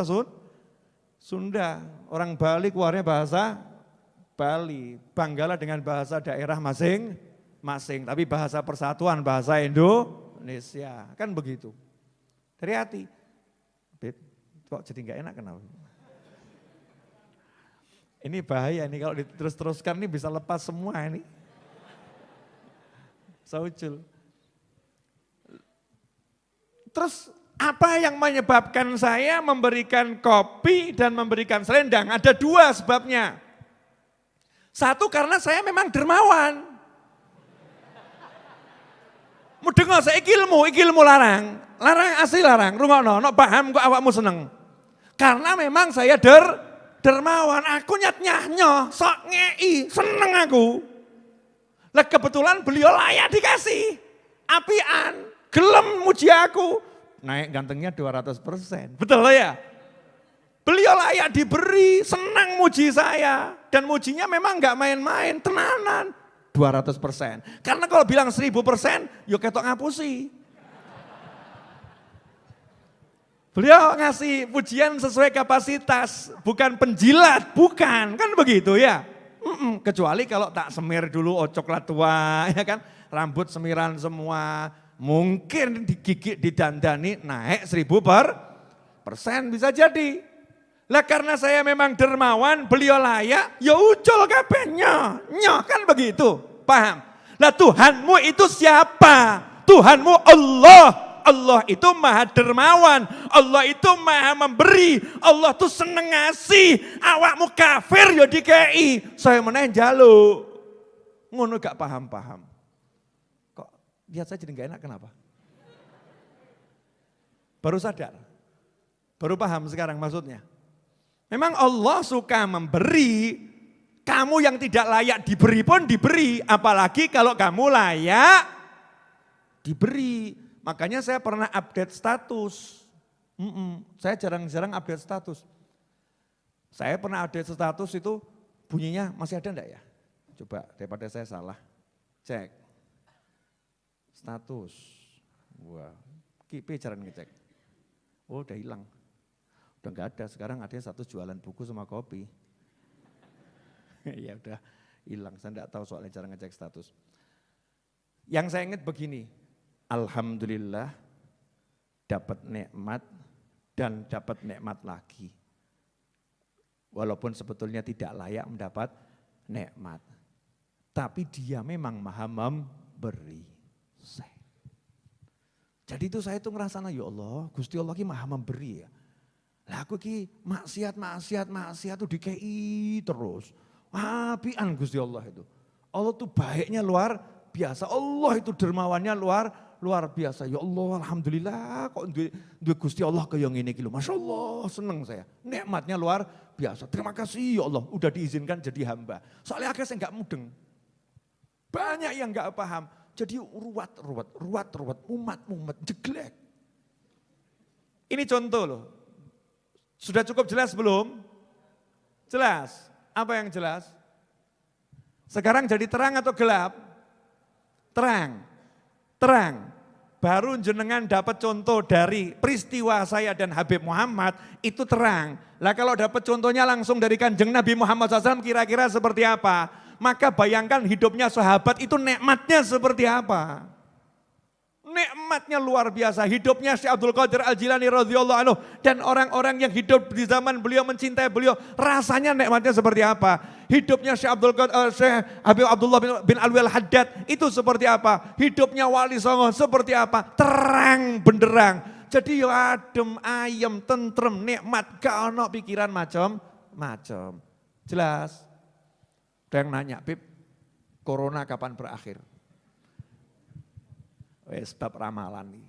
Sunda. Orang Bali keluarnya bahasa Bali. Banggalah dengan bahasa daerah masing-masing. Tapi bahasa persatuan, bahasa Indonesia. Kan begitu. Dari hati. Beb, kok jadi gak enak kenapa? Ini bahaya nih kalau diterus-teruskan ini bisa lepas semua ini. Saucul. Terus apa yang menyebabkan saya memberikan kopi dan memberikan selendang? Ada 2 sebabnya. 1 karena saya memang dermawan. Mudeng saya ilmu larang. Larang asli larang, rungokno, nek paham kok awakmu seneng. Karena memang saya dermawan, aku nyat-nyahnya, sok ngei, seneng aku. Lah kebetulan beliau layak dikasih. Apian, gelem muji aku. Naik gantengnya 200%. Betul ya? Beliau layak diberi, senang muji saya. Dan mujinya memang enggak main-main, tenanan. 200%. Karena kalau bilang 1000%, yuk ketok ngapusi. Beliau ngasih pujian sesuai kapasitas, bukan penjilat, bukan. Kan begitu ya? Kecuali kalau tak semir dulu, coklat tua, ya kan? Rambut semiran semua. Mungkin digigit, didandani naik 1000% bisa jadi. Lah karena saya memang dermawan, beliau layak, ya ucul kabehnya. Nyoh kan begitu, paham? Lah Tuhanmu itu siapa? Tuhanmu Allah. Allah itu maha dermawan, Allah itu maha memberi, Allah itu seneng ngasih. Awakmu kafir ya dikei, saya meneh njaluk. Ngono gak paham-paham. Kok lihat saya jadi gak enak, kenapa? Baru sadar, baru paham sekarang maksudnya. Memang Allah suka memberi, kamu yang tidak layak diberi pun diberi, apalagi kalau kamu layak diberi. Makanya saya pernah update status. Saya jarang-jarang update status. Saya pernah update status itu bunyinya masih ada enggak ya? Coba daripada saya salah. Cek. Status. Wah, kipe cara ngecek. Oh udah hilang. Udah enggak ada, sekarang ada status jualan buku sama kopi. Ya udah hilang, saya enggak tahu soalnya cara ngecek status. Yang saya ingat begini, alhamdulillah dapat nikmat dan dapat nikmat lagi. Walaupun sebetulnya tidak layak mendapat nikmat. Tapi dia memang maha memberi. Jadi itu saya itu ngerasa, ya Allah, Gusti Allah ki maha memberi ya. Lah aku ki maksiat itu dikei terus. Apian Gusti Allah itu. Allah tuh baiknya luar biasa. Allah itu dermawannya luar biasa. Ya Allah, alhamdulillah kok duwe Gusti Allah kaya ngene iki lho. Masyaallah, seneng saya. Nikmatnya luar biasa. Terima kasih ya Allah, udah diizinkan jadi hamba. Soalnya akhirnya saya enggak mudeng. Banyak yang enggak paham. Jadi ruwat, mumet, jeglek. Ini contoh loh. Sudah cukup jelas belum? Jelas. Apa yang jelas? Sekarang jadi terang atau gelap? Terang. Baru jenengan dapat contoh dari peristiwa saya dan Habib Muhammad, itu terang. Lah kalau dapat contohnya langsung dari Kanjeng Nabi Muhammad SAW kira-kira seperti apa? Maka bayangkan hidupnya sahabat itu nikmatnya seperti apa? Nikmatnya luar biasa. Hidupnya Syekh Abdul Qadir Al-Jilani radhiyallahu anhu dan orang-orang yang hidup di zaman beliau mencintai beliau, rasanya nikmatnya seperti apa? Hidupnya Syekh Habib Abdullah bin Alwi Al-Haddad itu seperti apa? Hidupnya Wali Songo seperti apa? Terang benderang. Jadi ya adem, ayem, tentrem, nikmat, gak ono pikiran macam-macam. Jelas? Ada yang nanya, Bib, corona kapan berakhir? Sebab ramalan nih.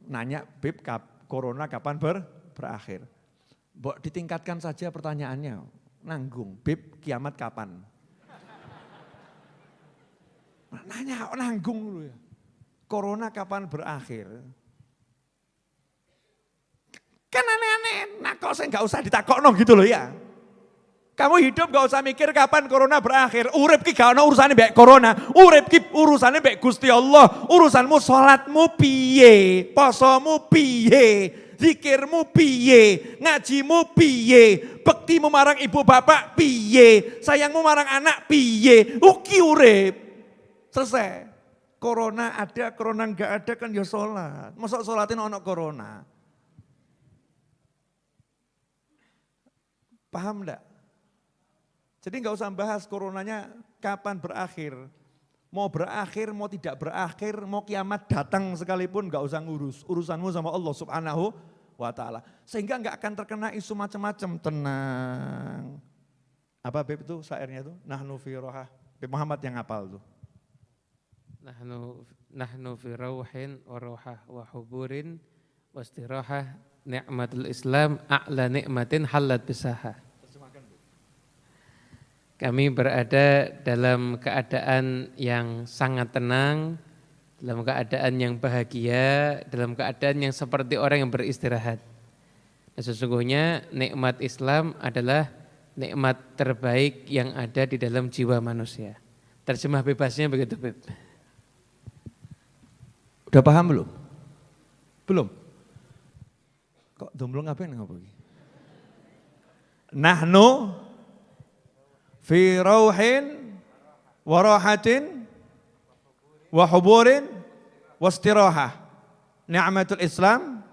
Nanya, Bib, corona kapan berakhir? Mbok ditingkatkan saja pertanyaannya, nanggung, Bib, kiamat kapan? Nanya, nanggung dulu ya. Corona kapan berakhir? Kan aneh-aneh, nah kok saya gak usah ditakokno gitu loh ya. Kamu hidup gak usah mikir kapan corona berakhir. Urip ki gak ono urusane mbek corona. Urip ki urusane mbek Gusti Allah. Urusanmu salatmu piye, posomu piye, zikirmu piye, ngajimu piye, bektimu marang ibu bapak piye, sayangmu marang anak piye. Uki urip. Selesai. Corona ada, corona enggak ada kan ya salat. Mosok salatin ono corona. Paham enggak? Jadi enggak usah bahas coronanya kapan berakhir. Mau berakhir, mau tidak berakhir, mau kiamat datang sekalipun enggak usah ngurus. Urusanmu sama Allah Subhanahu wa ta'ala. Sehingga enggak akan terkena isu macam-macam. Tenang. Apa Beb itu syairnya itu? Nahnu fi rohah. Beb Muhammad yang hafal tuh. Nahnu fi rauhin wa rohah wa huburin wa istirahah ni'matul Islam a'la ni'matin halat bisaha. Kami berada dalam keadaan yang sangat tenang, dalam keadaan yang bahagia, dalam keadaan yang seperti orang yang beristirahat. Dan sesungguhnya nikmat Islam adalah nikmat terbaik yang ada di dalam jiwa manusia. Terjemah bebasnya begitu, Beb. Udah paham belum? Belum? Kok domblong apa yang ngapa? Nahnu fi rauhin wa rahatin wa huburin wa istirahah. Ni'matul Islam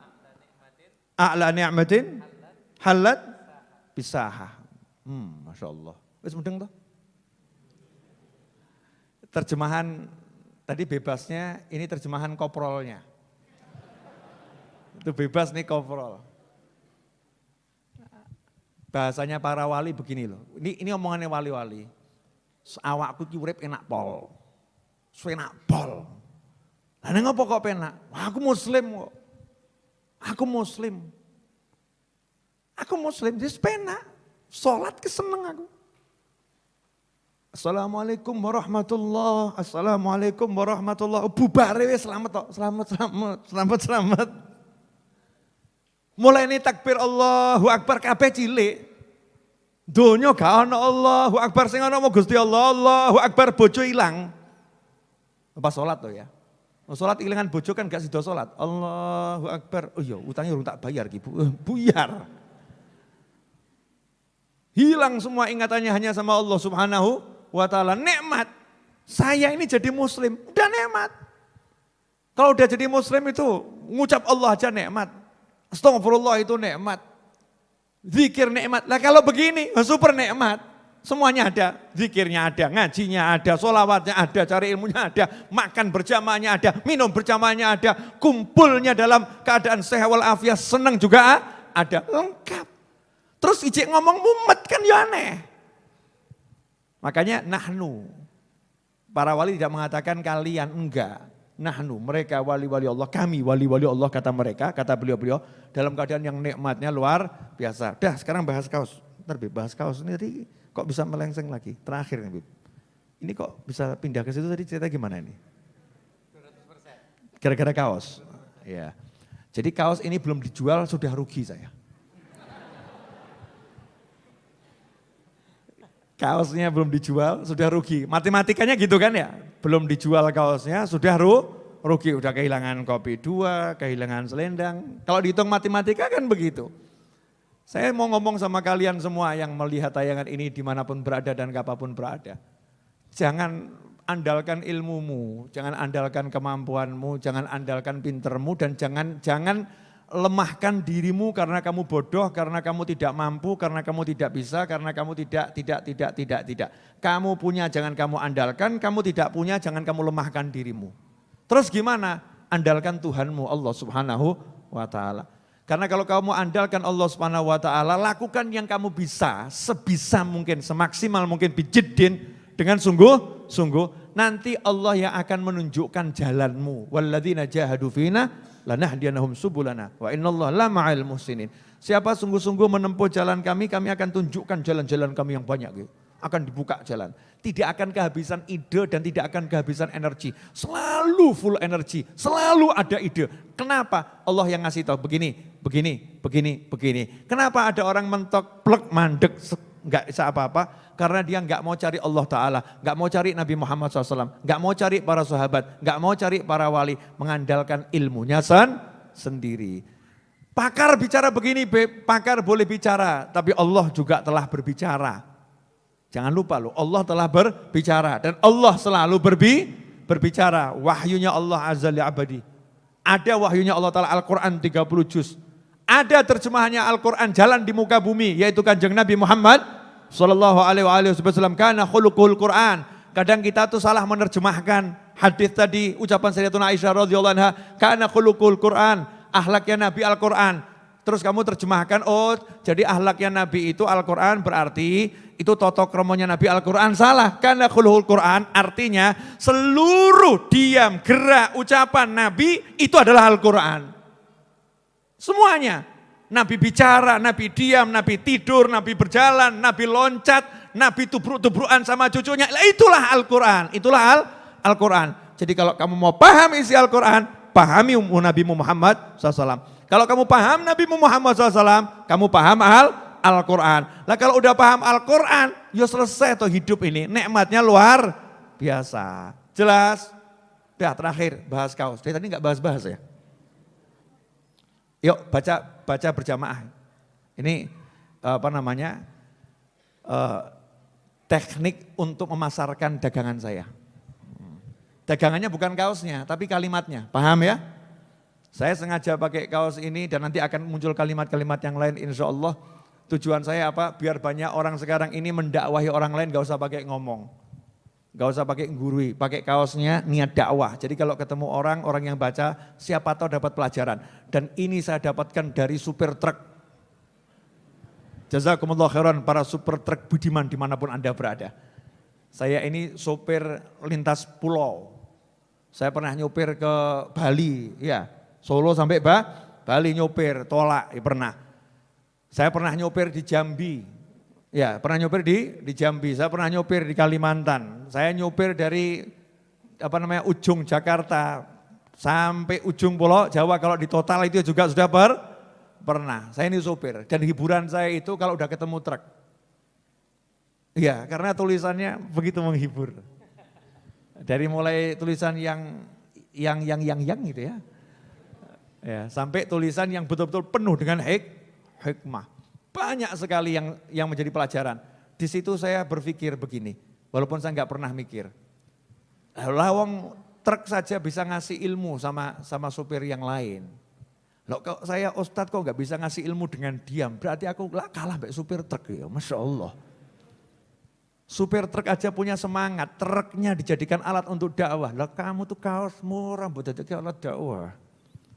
a'la ni'matin halat bisaha. Masya Allah. Wis mudeng toh? terjemahan tadi bebasnya, ini terjemahan koprolnya. Itu bebas nih koprol. Bahasanya para wali begini loh. Ini omongannya wali-wali. Awakku ki urip enak pol. Enak pol. Lah ning apa kok penak? Aku muslim kok. Aku muslim. Aku muslim, jadi penak. Salat keseneng aku. Assalamualaikum warahmatullah. Assalamualaikum warahmatullah. Bubare wis selamat tok. Selamat. Mulai ini takbir Allahu Akbar kabeh cilik. Donya gak ana Allahu Akbar, sing ana mung Gusti Allah. Allahu Akbar bojo ilang. Pas salat to ya. Salat ilangan bojo kan gak sida salat. Allahu Akbar. Oh iya, utangnya urung tak bayar ki, Bu. Buyar. Hilang semua ingatannya hanya sama Allah Subhanahu wa taala. Nikmat. Saya ini jadi muslim, udah nikmat. Kalau udah jadi muslim itu ngucap Allah aja nikmat. Astagfirullah itu nikmat. Zikir nikmat. Lah kalau begini super nikmat. Semuanya ada. Zikirnya ada, ngajinya ada, sholawatnya ada, cari ilmunya ada, makan berjamaahnya ada, minum berjamaahnya ada, kumpulnya dalam keadaan sehat walafiat, senang juga ada. Lengkap. Terus ijek ngomong mumet kan ya aneh. Makanya nahnu. Para wali tidak mengatakan kalian, enggak. Nahnu, mereka wali-wali Allah, kami wali-wali Allah kata mereka, kata beliau-beliau dalam keadaan yang nikmatnya luar biasa. Dah sekarang bahas kaos, ntar bahas kaos ini tadi kok bisa melengseng lagi, terakhir nih Bib. Ini kok bisa pindah ke situ tadi cerita gimana ini? 200%. Gara-gara kaos, ya. Jadi kaos ini belum dijual sudah rugi saya. Kaosnya belum dijual, sudah rugi. Matematikanya gitu kan ya, belum dijual kaosnya, sudah rugi. Udah kehilangan kopi 2, kehilangan selendang. Kalau dihitung matematika kan begitu. Saya mau ngomong sama kalian semua yang melihat tayangan ini dimanapun berada dan kapanpun berada. Jangan andalkan ilmumu, jangan andalkan kemampuanmu, jangan andalkan pintermu, dan jangan lemahkan dirimu karena kamu bodoh, karena kamu tidak mampu, karena kamu tidak bisa, karena kamu tidak. Kamu punya jangan kamu andalkan, kamu tidak punya jangan kamu lemahkan dirimu. Terus gimana? Andalkan Tuhanmu Allah Subhanahu wa taala. Karena kalau kamu andalkan Allah Subhanahu wa taala, lakukan yang kamu bisa, sebisa mungkin, semaksimal mungkin bijiddin, dengan sungguh-sungguh, nanti Allah yang akan menunjukkan jalanmu. Walladzina jahadu fina lanahdiyanahum subulana wa innallaha lama'al muhsinin. Siapa sungguh-sungguh menempuh jalan kami akan tunjukkan jalan-jalan kami yang banyak gitu. Akan dibuka jalan. Tidak akan kehabisan ide dan tidak akan kehabisan energi. Selalu full energi, selalu ada ide. Kenapa? Allah yang ngasih tahu begini. Kenapa ada orang mentok, plek, mandek, enggak bisa apa-apa? Karena dia enggak mau cari Allah Ta'ala, enggak mau cari Nabi Muhammad SAW, enggak mau cari para sahabat, enggak mau cari para wali, mengandalkan ilmunya sendiri. Pakar bicara begini, pakar boleh bicara, tapi Allah juga telah berbicara. Jangan lupa loh, Allah telah berbicara dan Allah selalu berbicara. Wahyunya Allah Azza li Abadi. Ada wahyunya Allah Ta'ala Al-Quran 30 juz. Ada terjemahannya Al-Quran jalan di muka bumi, yaitu Kanjeng Nabi Muhammad sallallahu alaihi wasallam, kana khuluqul Quran. Kadang kita tuh salah menerjemahkan hadis tadi, ucapan Sayyidatuna Aisyah radhiyallahu anha, kana khuluqul Quran, akhlaknya Nabi Al-Quran. Terus kamu terjemahkan, oh jadi akhlaknya Nabi itu Al-Quran, berarti itu toto kromonya Nabi Al-Quran. Salah, karena khuluqul Quran artinya seluruh diam, gerak, ucapan Nabi itu adalah Al-Quran. Semuanya. Nabi bicara, Nabi diam, Nabi tidur, Nabi berjalan, Nabi loncat, Nabi tubruk-tubrukan sama cucunya. Itulah Al-Quran, itulah Al-Quran. Jadi kalau kamu mau paham isi Al-Quran, pahami Nabi Muhammad SAW. Kalau kamu paham Nabi Muhammad SAW, kamu paham Al-Quran. Nah kalau udah paham Al-Quran, ya selesai tuh hidup ini. Nikmatnya luar biasa. Jelas? Udah terakhir bahas kaos. Dari tadi gak bahas-bahas ya? Yuk baca berjamaah. Ini teknik untuk memasarkan dagangan saya. Dagangannya bukan kaosnya, tapi kalimatnya. Paham ya? Saya sengaja pakai kaos ini dan nanti akan muncul kalimat-kalimat yang lain insya Allah. Tujuan saya apa? Biar banyak orang sekarang ini mendakwahi orang lain gak usah pakai ngomong. Gak usah pakai gurui, pakai kaosnya niat dakwah. Jadi kalau ketemu orang yang baca, siapa tahu dapat pelajaran. Dan ini saya dapatkan dari supir truk. Jazakumullah khairan para supir truk budiman dimanapun Anda berada. Saya ini supir lintas pulau. Saya pernah nyopir ke Bali, ya Solo sampai Bali nyopir, tolak, ya pernah. Saya pernah nyopir di Jambi. Ya, pernah nyopir di Jambi, saya pernah nyopir di Kalimantan. Saya nyopir dari ujung Jakarta sampai ujung Pulau Jawa, kalau di total itu juga sudah pernah. Saya ini sopir dan hiburan saya itu kalau udah ketemu truk. Iya, karena tulisannya begitu menghibur. Dari mulai tulisan yang gitu ya. Ya, sampai tulisan yang betul-betul penuh dengan hikmah. Banyak sekali yang menjadi pelajaran. Di situ saya berpikir begini, walaupun saya nggak pernah mikir. Lawang truk saja bisa ngasih ilmu sama supir yang lain. Loh, kok saya Ustadz kok nggak bisa ngasih ilmu dengan diam? Berarti aku kalah mbak supir truk ya, Masya Allah. Supir truk aja punya semangat, truknya dijadikan alat untuk dakwah. Lah kamu tuh kaosmu rambut jadi alat dakwah.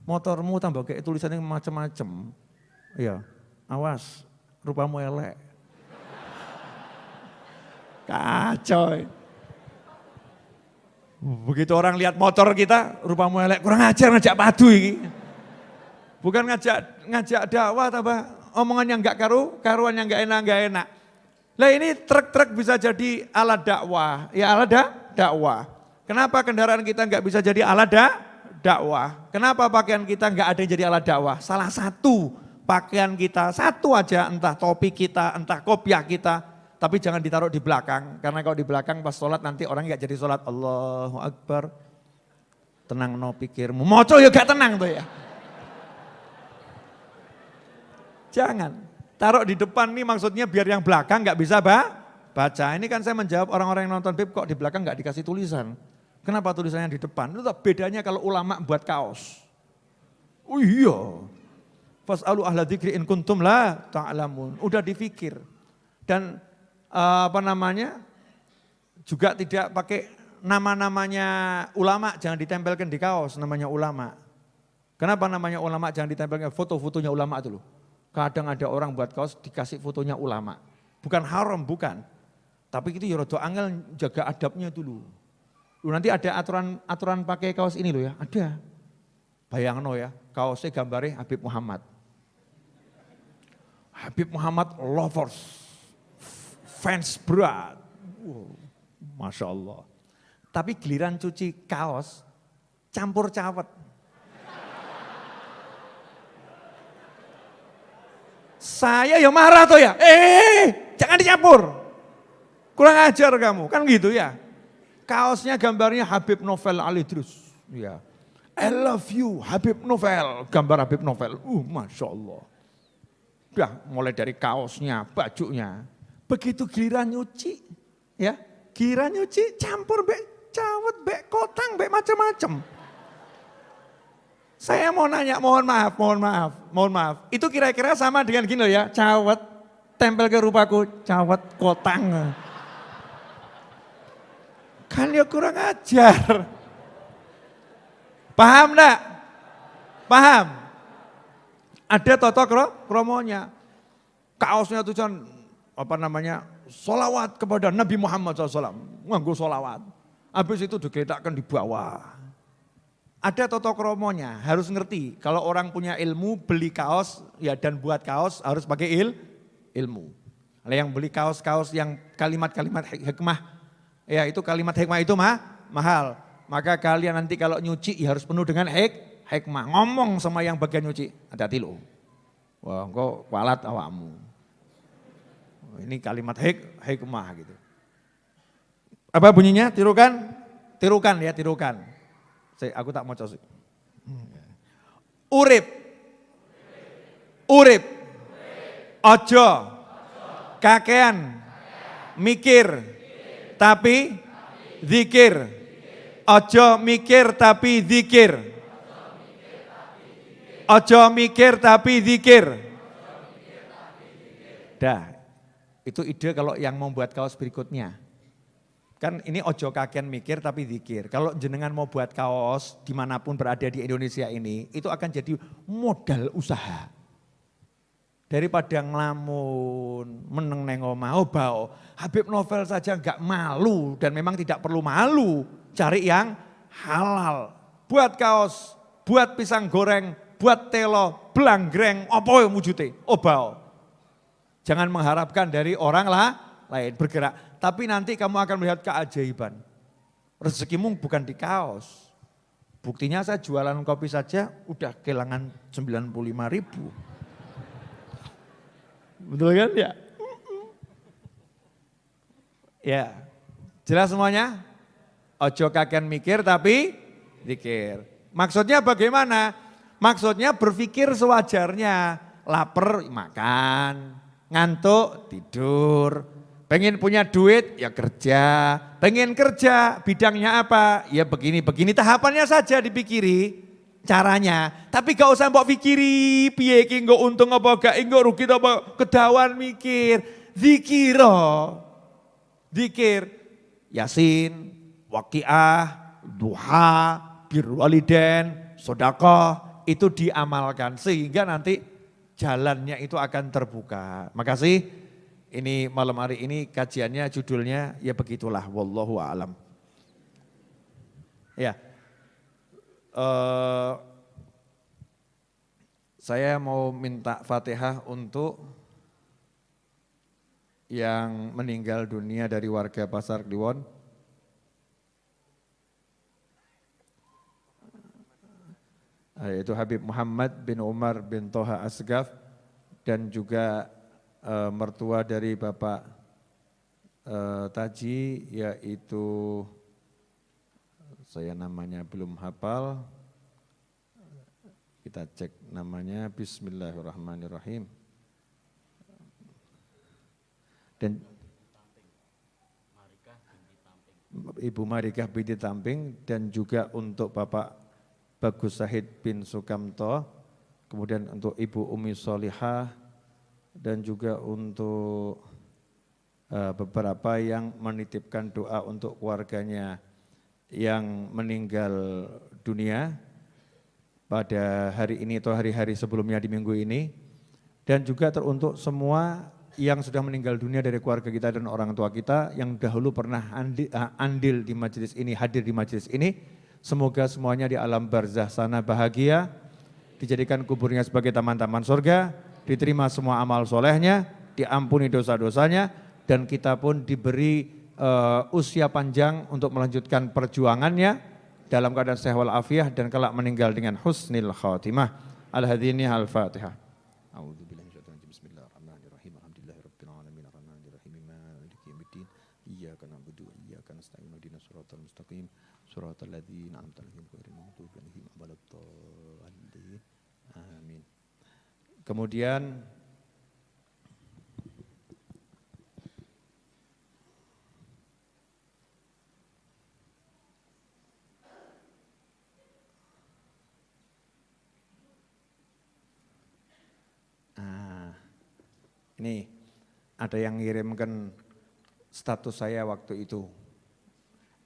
Motormu tambah kayak tulisannya macam-macam. Iya. Awas, rupamu elek. Kacau. Begitu orang lihat motor kita, rupamu elek, kurang ajar ngajak padu ini. Bukan ngajak dakwah, tambah omongan yang enggak karuan yang enggak enak. Lah ini truk-truk bisa jadi alat dakwah, ya alat dakwah. Kenapa kendaraan kita enggak bisa jadi alat dakwah? Kenapa pakaian kita enggak ada yang jadi alat dakwah? Salah satu pakaian kita satu aja, entah topi kita, entah kopiah kita, tapi jangan ditaruh di belakang. Karena kalau di belakang pas sholat nanti orang nggak jadi sholat. Allahu Akbar. Tenang no pikirmu. Moco ya gak tenang tuh ya. Jangan. Taruh di depan nih maksudnya biar yang belakang nggak bisa baca. Ini kan saya menjawab orang-orang yang nonton bib kok di belakang nggak dikasih tulisan. Kenapa tulisannya di depan? Itu bedanya kalau ulama buat kaos. Oh iya. Fas'alu ahla dzikri in kuntum la ta'lamun. Udah dipikir. Dan juga tidak pakai nama-namanya ulama, jangan ditempelkan di kaos namanya ulama. Kenapa namanya ulama jangan ditempelkan foto-fotonya ulama itu loh. Kadang ada orang buat kaos dikasih fotonya ulama. Bukan haram, bukan. Tapi itu ya rada angel jaga adabnya dulu. Nanti ada aturan pakai kaos ini loh ya, ada. Bayangno ya, kaosnya gambarnya Habib Muhammad. Habib Muhammad lovers, fans berat. Masya Allah. Tapi giliran cuci kaos, campur cawet. Saya ya marah tuh ya, jangan dicampur. Kurang ajar kamu, kan gitu ya. Kaosnya gambarnya Habib Novel Al-Idrus. Ya. I love you Habib Novel, gambar Habib Novel. Masya Allah. Udah mulai dari kaosnya, bajunya. Begitu giliran nyuci, ya giliran nyuci campur bek cawet, bek kotang, bek macam-macam. Saya mau nanya, mohon maaf. Itu kira-kira sama dengan gini loh ya, cawet, tempel ke rupaku, cawet, kotang. Kan ya kurang ajar. Paham enggak? Paham? Ada toto kromonya. Kaosnya tulisan solawat kepada Nabi Muhammad SAW. Nganggo solawat. Habis itu digeletakkan di bawah. Ada toto kromonya, harus ngerti. Kalau orang punya ilmu beli kaos ya dan buat kaos harus pakai ilmu. Yang beli kaos-kaos yang kalimat-kalimat hikmah, ya itu kalimat hikmah itu mahal. Maka kalian nanti kalau nyuci ya harus penuh dengan hikmah. Ngomong sama yang bagian nyuci, hati-hati loh. Wah engkau kualat awakmu. Ini kalimat hikmah gitu. Apa bunyinya? Tirukan? Tirukan ya, tirukan. Aku tak mau sih. Urip. Ojo. Kakean. Mikir. Tapi zikir. Ojo mikir tapi zikir. Ojo mikir tapi zikir. Dah, itu ide kalau yang membuat kaos berikutnya. Kan ini ojo kaken mikir tapi zikir. Kalau jenengan mau buat kaos dimanapun berada di Indonesia ini, itu akan jadi modal usaha. Daripada ngelamun, meneng neng omah, bau. Habib Novel saja enggak malu dan memang tidak perlu malu. Cari yang halal. Buat kaos, buat pisang goreng, buat telo, belanggreng, apa yang wujudnya? Bau. Jangan mengharapkan dari orang lain bergerak. Tapi nanti kamu akan melihat keajaiban. Rezekimu bukan di kaos. Buktinya saya jualan kopi saja udah kehilangan 95.000. Betul kan ya? Ya, jelas semuanya? Ojo kaken mikir tapi zikir. Maksudnya bagaimana? Maksudnya berpikir sewajarnya. Lapar makan, ngantuk tidur. Pengen punya duit ya kerja. Pengen kerja bidangnya apa? Ya begini-begini tahapannya saja dipikiri. Caranya, tapi gak usah mbok pikiri piye iki nggo untung apa gak engko rugi apa kedawan mikir. Zikir, Yasin, Waqiah, Duha, Birrul Walidain, sedekah itu diamalkan sehingga nanti jalannya itu akan terbuka. Makasih. Ini malam hari ini kajiannya judulnya ya begitulah wallahu a'lam. Ya. Saya mau minta Fatihah untuk yang meninggal dunia dari warga Pasar Kliwon. Yaitu Habib Muhammad bin Umar bin Toha Asgaf dan juga mertua dari Bapak Taji yaitu saya namanya belum hafal, kita cek namanya Bismillahirrahmanirrahim. Dan Ibu Marikah binti Tamping dan juga untuk Bapak Bagus Sahid bin Sukamto, kemudian untuk Ibu Umi Solihah dan juga untuk beberapa yang menitipkan doa untuk keluarganya yang meninggal dunia pada hari ini atau hari-hari sebelumnya di minggu ini, dan juga teruntuk semua yang sudah meninggal dunia dari keluarga kita dan orang tua kita yang dahulu pernah andil di majelis ini, hadir di majelis ini. Semoga semuanya di alam barzah sana bahagia, dijadikan kuburnya sebagai taman-taman surga, diterima semua amal solehnya, diampuni dosa-dosanya, dan kita pun diberi usia panjang untuk melanjutkan perjuangannya dalam keadaan sehat walafiat dan kelak meninggal dengan husnil khatimah. Al-hadini al-Fatihah. A'udzubillahi minasyaitonir rajim. Bismillahirrahmanirrahim. Alhamdulillahirabbil alamin arrahmanirrahim maliki yaumiddin. Iyyaka na'budu wa iyyaka nasta'in. Ihdinas siratal mustaqim. Siratal ladzina an'amta 'alaihim ghairil maghdubi 'alaihim waladdallin. Amin. Kemudian ini ada yang ngirimkan status saya waktu itu.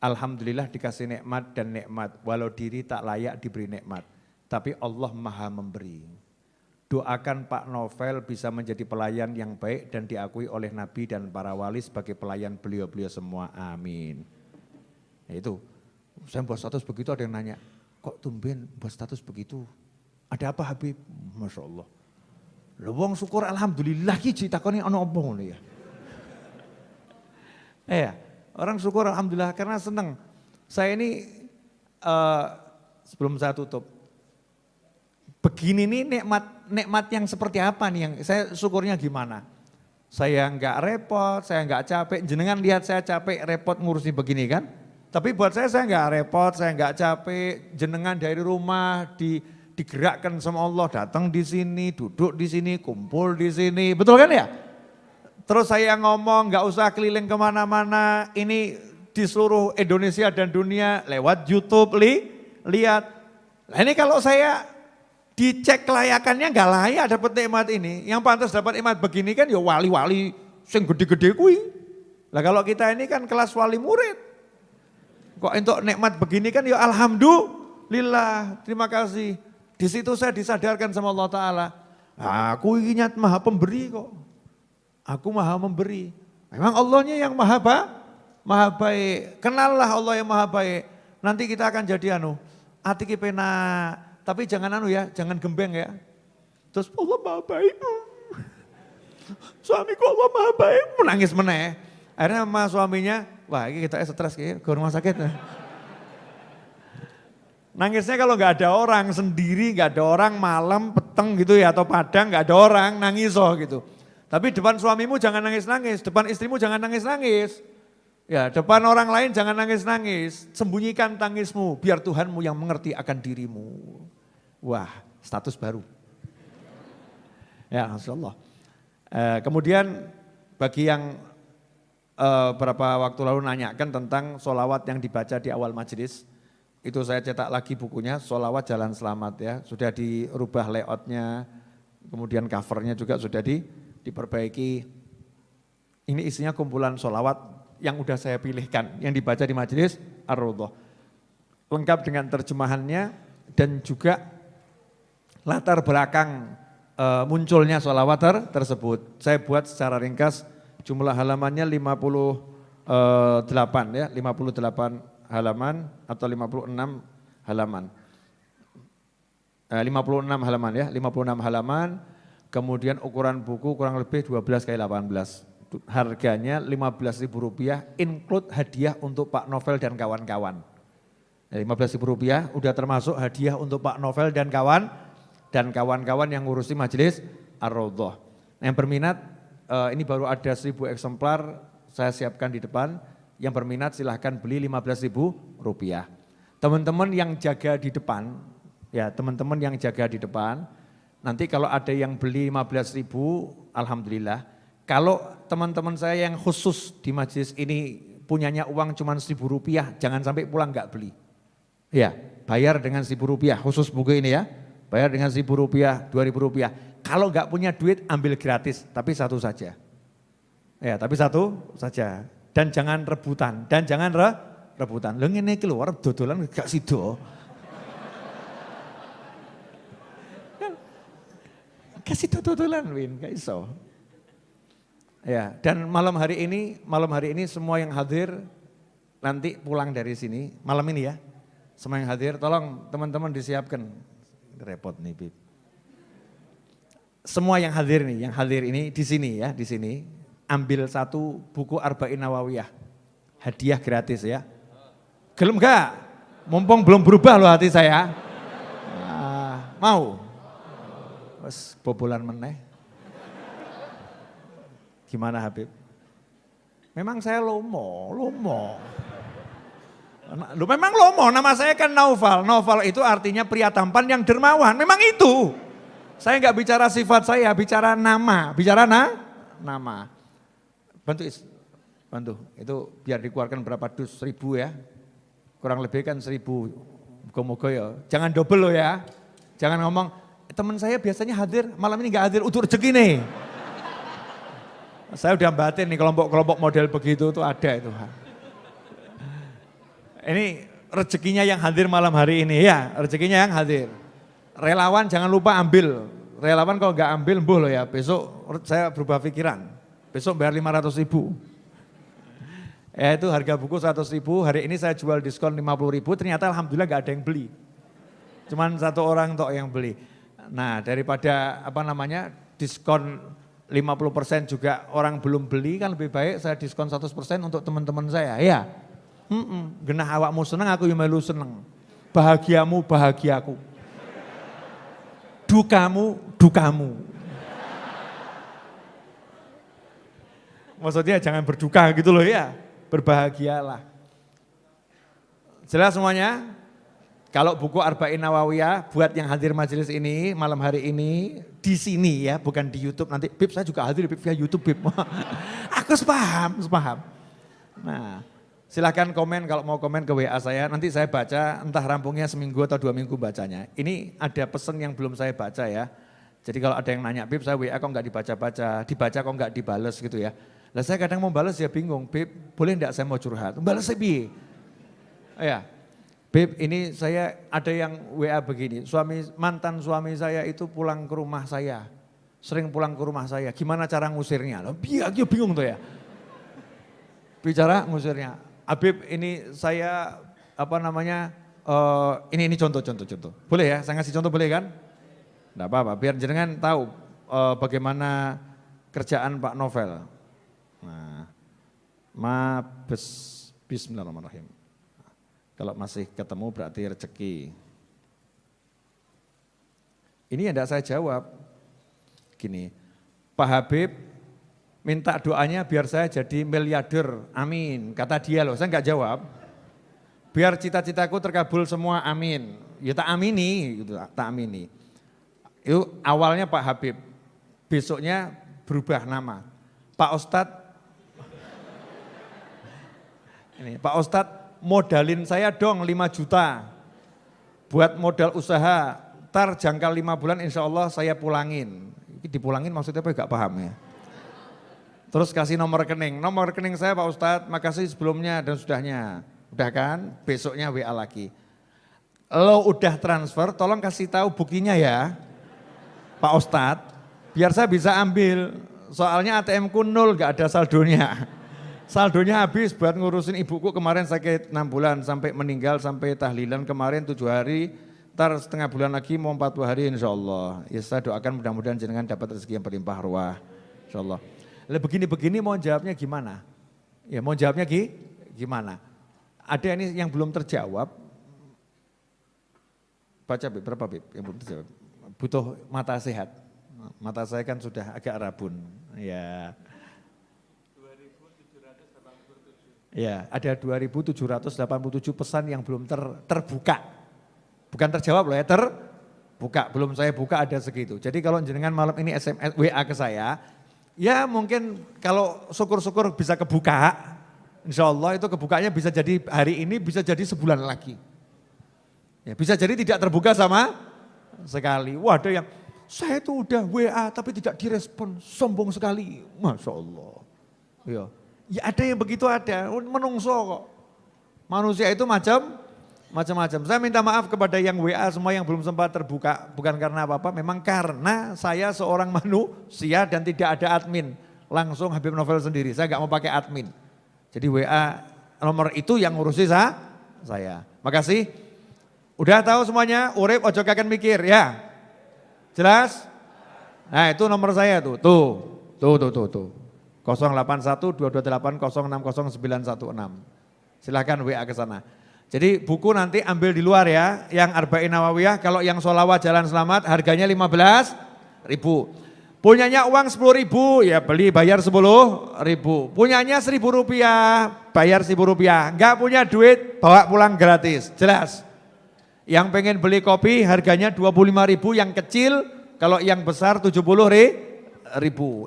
Alhamdulillah dikasih nikmat dan nikmat, walau diri tak layak diberi nikmat. Tapi Allah maha memberi. Doakan Pak Novel bisa menjadi pelayan yang baik dan diakui oleh Nabi dan para wali sebagai pelayan beliau-beliau semua. Amin. Ya itu, saya buat status begitu ada yang nanya, kok tumben buat status begitu? Ada apa Habib? Masya Allah. Lho wong syukur alhamdulillah ki ditakoni ana apa ngono ya. Orang syukur alhamdulillah karena senang. Saya ini sebelum saya tutup, begini nih nikmat yang seperti apa nih yang saya syukurnya gimana? Saya enggak repot, saya enggak capek. Jenengan lihat saya capek repot ngurusi begini kan? Tapi buat saya enggak repot, saya enggak capek. Jenengan dari rumah digerakkan sama Allah, datang di sini, duduk di sini, kumpul di sini, betul kan ya? Terus saya ngomong nggak usah keliling kemana-mana, ini di seluruh Indonesia dan dunia lewat YouTube, lihat. Nah ini kalau saya dicek kelayakannya nggak layak dapat nikmat ini, yang pantas dapat nikmat begini kan ya wali-wali yang gede-gede kui. Lah kalau kita ini kan kelas wali murid. Kok untuk nikmat begini kan ya alhamdulillah, terima kasih. Di situ saya disadarkan sama Allah Ta'ala. Aku ingat maha pemberi kok. Aku maha memberi. Memang Allahnya yang maha baik. Kenallah Allah yang maha baik. Nanti kita akan jadi atiki pena. Tapi jangan jangan gembeng ya. Terus Allah maha baik. Suamiku Allah maha baik. Menangis meneh. Akhirnya sama suaminya, wah ini kita stres kayaknya ke rumah sakit. Nangisnya kalau nggak ada orang sendiri, nggak ada orang malam, peteng gitu ya atau padang nggak ada orang nangis gitu. Tapi depan suamimu jangan nangis-nangis, depan istrimu jangan nangis-nangis. Ya depan orang lain jangan nangis-nangis, sembunyikan tangismu biar Tuhanmu yang mengerti akan dirimu. Wah status baru. Ya Rasulullah. Kemudian bagi yang beberapa waktu lalu nanyakan tentang sholawat yang dibaca di awal majelis. Itu saya cetak lagi bukunya, Sholawat Jalan Selamat ya. Sudah dirubah layoutnya, kemudian covernya juga sudah diperbaiki. Ini isinya kumpulan sholawat yang udah saya pilihkan, yang dibaca di majelis Ar-Raudhah. Lengkap dengan terjemahannya dan juga latar belakang munculnya sholawat tersebut. Saya buat secara ringkas. Jumlah halamannya 58 ya, 58 halaman atau 56 halaman. 56 halaman ya, 56 halaman. Kemudian ukuran buku kurang lebih 12 kali 18. Harganya Rp15.000 include hadiah untuk Pak Novel dan kawan-kawan. Rp15.000 udah termasuk hadiah untuk Pak Novel dan kawan-kawan yang ngurusi majelis Ar-Raudhah. Yang berminat ini baru ada 1.000 eksemplar, saya siapkan di depan. Yang berminat silahkan beli Rp15.000. Teman-teman yang jaga di depan, ya teman-teman yang jaga di depan, nanti kalau ada yang beli 15.000, alhamdulillah. Kalau teman-teman saya yang khusus di majelis ini punyanya uang cuma Rp1.000, jangan sampai pulang nggak beli. Ya, bayar dengan Rp1.000, khusus buku ini ya, bayar dengan Rp1.000, Rp2.000. Kalau nggak punya duit ambil gratis, tapi satu saja. Ya, tapi satu saja. Dan jangan rebutan, rebutan. Lho ngene iki lho arep dodolan gak sida. Kasih dodolan Win, gak iso. Ya, dan malam hari ini semua yang hadir nanti pulang dari sini, malam ini ya. Semua yang hadir tolong teman-teman disiapkan. Repot nih, Bib. Semua yang hadir ini di sini ya, di sini ambil satu buku Arba'in Nawawiyah, hadiah gratis ya. Gelem gak? Mumpung belum berubah loh hati saya. Mau? Wes bobolan meneh. Gimana Habib? Memang saya lomo. Lu memang lomo, nama saya kan Naufal. Naufal itu artinya pria tampan yang dermawan. Memang itu. Saya enggak bicara sifat saya, bicara nama. Nama. Bantu. Itu biar dikeluarkan berapa dus, 1.000 ya. Kurang lebih kan 1.000. Moga-moga ya. Jangan double loh ya. Jangan ngomong, teman saya biasanya hadir, malam ini enggak hadir, untuk rezeki nih. Saya udah batin nih kelompok-kelompok model begitu tuh ada itu. Ini rezekinya yang hadir malam hari ini ya, rezekinya yang hadir. Relawan jangan lupa ambil, relawan kalau nggak ambil mbuh loh ya, besok saya berubah pikiran, besok bayar 500.000. Ya itu harga buku 100.000, hari ini saya jual diskon 50.000, ternyata alhamdulillah nggak ada yang beli. Cuman satu orang tok yang beli. Nah daripada diskon 50% juga orang belum beli kan lebih baik saya diskon 100% untuk teman-teman saya ya. Genah awakmu seneng aku yang melu seneng, bahagiamu bahagiaku. Dukamu. Maksudnya jangan berduka gitu loh ya, berbahagialah. Jelas semuanya? Kalau buku Arba'in Nawawiyah buat yang hadir majelis ini malam hari ini di sini ya, bukan di YouTube. Nanti Bib saya juga hadir Bib via YouTube Bib. Aku sepaham. Nah, silahkan komen kalau mau komen ke WA saya, nanti saya baca entah rampungnya seminggu atau 2 minggu bacanya. Ini ada pesan yang belum saya baca ya. Jadi kalau ada yang nanya, Bib saya WA kok enggak dibaca-baca, dibaca kok enggak dibales gitu ya. Lah saya kadang mau balas ya bingung, Beb, boleh enggak saya mau curhat? Balas saya piye? Ya. Beb, ini saya ada yang WA begini, mantan suami saya itu pulang ke rumah saya. Sering pulang ke rumah saya, gimana cara ngusirnya? Lah piye aku bingung tuh ya. Bicara ngusirnya. Habib, ini saya ini contoh. Boleh ya, saya ngasih contoh boleh kan? Enggak apa-apa, biar jenengan tahu bagaimana kerjaan Pak Novel. Nah, bismillahirrahmanirrahim. Kalau masih ketemu berarti rezeki. Ini yang tidak saya jawab. Gini, Pak Habib minta doanya biar saya jadi miliarder, amin. Kata dia loh, saya enggak jawab. Biar cita-citaku terkabul semua, amin. Ya tak amini, gitu, tak amini. Itu awalnya Pak Habib, besoknya berubah nama. Pak Ustadz, ini Pak Ustadz modalin saya dong 5 juta buat modal usaha, ntar jangka 5 bulan insya Allah saya pulangin. Ini dipulangin maksudnya apa gak paham ya. Terus kasih nomor rekening saya Pak Ustadz, makasih sebelumnya dan sudahnya. Udah kan, besoknya WA lagi. Lo udah transfer, tolong kasih tahu buktinya ya Pak Ustadz, biar saya bisa ambil, soalnya ATM-ku 0 gak ada saldonya. Saldonya habis buat ngurusin ibuku kemarin sakit 6 bulan sampai meninggal, sampai tahlilan kemarin 7 hari, ntar setengah bulan lagi mau 40 hari insya Allah. Ya saya doakan mudah-mudahan jenengan dapat rezeki yang berlimpah ruah insya Allah. Lah begini-begini mau jawabnya gimana? Ya mau jawabnya gimana? Ada ini yang belum terjawab, baca Bib, berapa Bib yang belum terjawab? Butuh mata sehat, mata saya kan sudah agak rabun. Ya. Ya, ada 2.787 pesan yang belum terbuka. Bukan terjawab loh ya, terbuka. Belum saya buka ada segitu. Jadi kalau jenengan malam ini SMS WA ke saya, ya mungkin kalau syukur-syukur bisa kebuka. Insya Allah itu kebukanya bisa jadi hari ini, bisa jadi sebulan lagi. Ya, bisa jadi tidak terbuka sama sekali. Wah ada yang, saya itu udah WA tapi tidak direspon, sombong sekali. Masya Allah. Ya. Ya ada yang begitu ada, menungso kok. Manusia itu macam-macam. Saya minta maaf kepada yang WA semua yang belum sempat terbuka. Bukan karena apa-apa, memang karena saya seorang manusia dan tidak ada admin. Langsung Habib Novel sendiri, saya gak mau pakai admin. Jadi WA nomor itu yang ngurusi saya. Makasih. Udah tahu semuanya, urip ojo kaken mikir ya. Jelas? Nah itu nomor saya tuh. 081-228-060-916. Silahkan WA ke sana. Jadi buku nanti ambil di luar ya, yang Arba'in Nawawiyah, kalau yang sholawat jalan selamat harganya 15.000. Punyanya uang 10.000, ya beli bayar 10.000. Punyanya 1.000 rupiah, bayar 1.000 rupiah. Enggak punya duit, bawa pulang gratis, jelas. Yang pengen beli kopi harganya 25.000 yang kecil, kalau yang besar 70.000.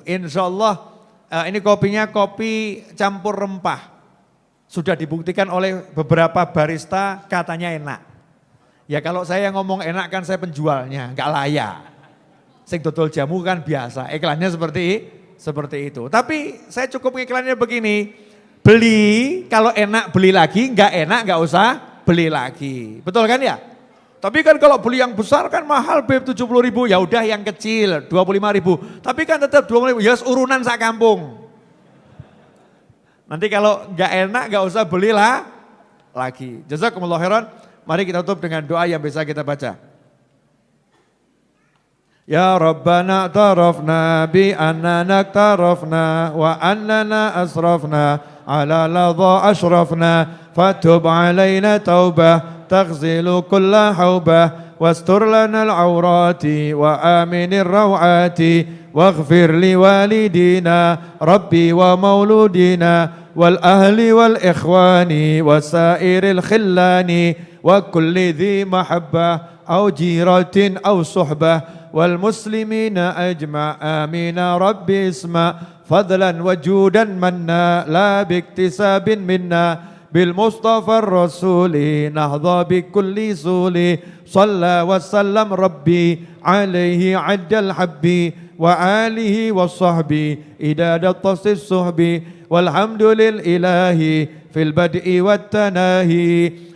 Insya Allah. Ini kopinya kopi campur rempah. Sudah dibuktikan oleh beberapa barista katanya enak. Ya kalau saya ngomong enak kan saya penjualnya, enggak layak. Sing dodol jamu kan biasa, iklannya seperti itu. Tapi saya cukup iklannya begini, beli kalau enak beli lagi, enggak enak enggak usah beli lagi. Betul kan ya? Tapi kan kalau beli yang besar kan mahal Beb 70.000, ya udah yang kecil 25.000. Tapi kan tetap 20.000, ya urunan sak kampung. Nanti kalau nggak enak nggak usah belilah lagi. Jazakumullah khairan. Mari kita tutup dengan doa yang bisa kita baca. Ya Rabbana tarafna bi annana tarafna wa annana asrafna ala ladha ashrafna fatub alaina taubah تغزل كل حوبة واستر لنا العورات وآمن الروعات واغفر لوالدينا ربي ومولودينا والأهل والإخوان وسائر الخلان وكل ذي محبة أو جيرة أو صحبة والمسلمين أجمع آمين ربي اسمع فضلا وجودا منا لا باكتساب منا بالمصطفى الرسول نهضى بكل سول صلى وسلم ربي عليه عد الحب وآله وصحبه إداد الطس الصحب والحمد للإله في البدء والتناهي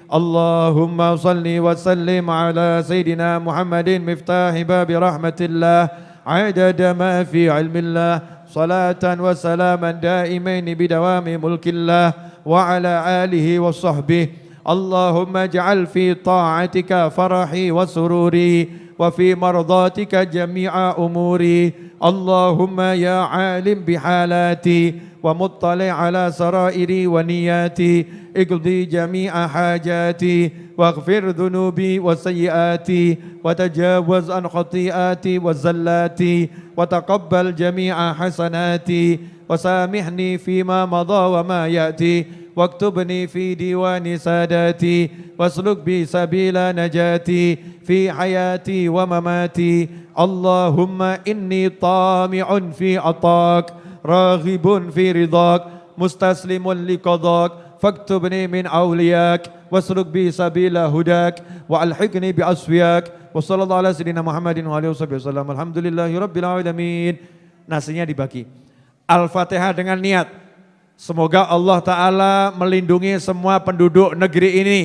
اللهم صل وسلم على سيدنا محمد مفتاح باب رحمة الله عدد ما في علم الله صلاة وسلاما دائمين بدوام ملك الله وعلى آله وصحبه اللهم اجعل في طاعتك فرحي وسروري وفي مرضاتك جميع أموري اللهم يا عالم بحالاتي ومطلع على سرائري ونياتي اقضي جميع حاجاتي واغفر ذنوبي وسيئاتي وتجاوز عن خطيئاتي وزلاتي وتقبل جميع حسناتي وسامحني فيما مضى وما يأتي واكتبني في ديوان ساداتي واسلك بي سبيل نجاتي في حياتي ومماتي اللهم إني طامع في عطاك راغب في رضاك مستسلم لقضاك فاكتبني من أولياك واسلك بي سبيل هداك وألحقني بأصفياك وصلى الله على سيدنا محمد وعلى آله وسلم الحمد لله رب العالمين. Nasinya dibagi. Al-Fatihah dengan niat. Semoga Allah Ta'ala melindungi semua penduduk negeri ini.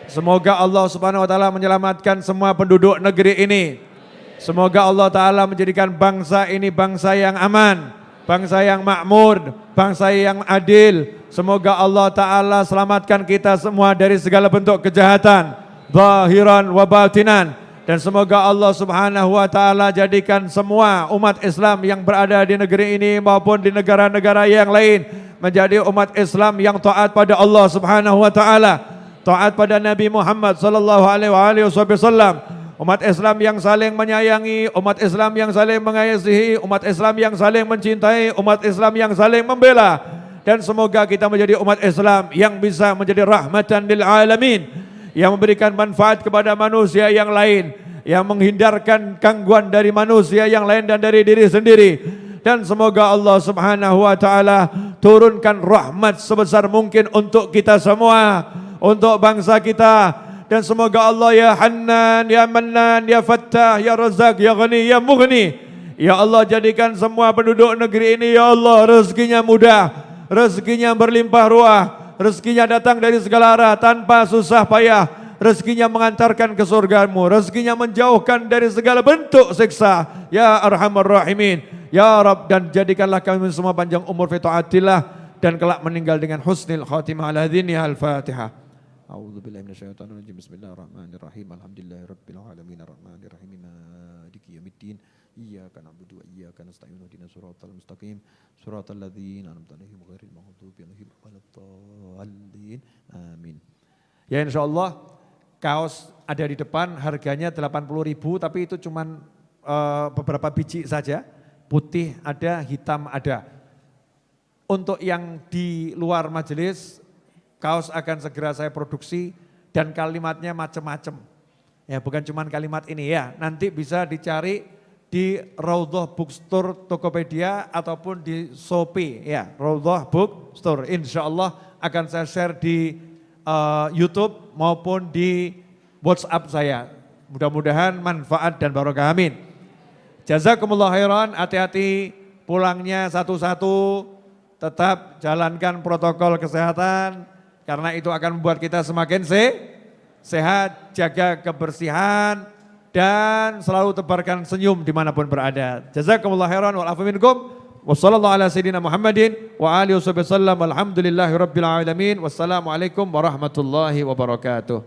Semoga Allah Subhanahu Wa Ta'ala menyelamatkan semua penduduk negeri ini. Semoga Allah Ta'ala menjadikan bangsa ini bangsa yang aman, bangsa yang makmur, bangsa yang adil. Semoga Allah Ta'ala selamatkan kita semua dari segala bentuk kejahatan, zahiran wa batinan. Dan semoga Allah Subhanahu Wa Ta'ala jadikan semua umat Islam yang berada di negeri ini maupun di negara-negara yang lain menjadi umat Islam yang taat pada Allah Subhanahu Wa Ta'ala, taat pada Nabi Muhammad sallallahu alaihi wasallam, umat Islam yang saling menyayangi, umat Islam yang saling mengasihi, umat Islam yang saling mencintai, umat Islam yang saling membela. Dan semoga kita menjadi umat Islam yang bisa menjadi rahmatan lil alamin, yang memberikan manfaat kepada manusia yang lain, yang menghindarkan gangguan dari manusia yang lain dan dari diri sendiri. Dan semoga Allah Subhanahu Wa Ta'ala turunkan rahmat sebesar mungkin untuk kita semua, untuk bangsa kita. Dan semoga Allah ya Hannan, ya Mannan, ya Fattah, ya Razak, ya Ghani, ya Mughni, ya Allah jadikan semua penduduk negeri ini ya Allah rezekinya mudah, rezekinya berlimpah ruah, rezekinya datang dari segala arah tanpa susah payah, rezekinya mengantarkan ke surgamu, rezekinya menjauhkan dari segala bentuk siksa ya Arhamar Rahimin ya Rabb. Dan jadikanlah kami semua panjang umur fi taatillah dan kelak meninggal dengan husnil khatimah ala dini al-Fatihah. A'udzu billahi minasyaitonir rajim. Bismillahirrahmanirrahim. Alhamdulillahirabbil alamin arrahmanir rahim maliki yaumiddin. Iyyaka na'budu wa iyyaka nasta'in ihdinas siratal mustaqim siratal ladzina an'amta 'alaihim ghairil maghdubi 'alaihim waladdallin. Amin. Ya insyaallah kaos ada di depan harganya 80.000 tapi itu cuman beberapa biji saja. Putih ada, hitam ada. Untuk yang di luar majelis kaos akan segera saya produksi dan kalimatnya macam-macam. Ya bukan cuma kalimat ini ya, nanti bisa dicari di Raudhah Bookstore Tokopedia ataupun di Shopee ya, Raudhah Bookstore. Insyaallah akan saya share di YouTube maupun di WhatsApp saya. Mudah-mudahan manfaat dan barokah, amin. Jazakumullah khairan, hati-hati pulangnya satu-satu, tetap jalankan protokol kesehatan, karena itu akan membuat kita semakin sehat, jaga kebersihan, dan selalu tebarkan senyum dimanapun berada. Jazakumullah khairan wal afu minkum. Wassallallahu ala sayyidina Muhammadin wa alihi wasallam. Alhamdulillahi rabbil alamin. Wassalamualaikum warahmatullahi wabarakatuh.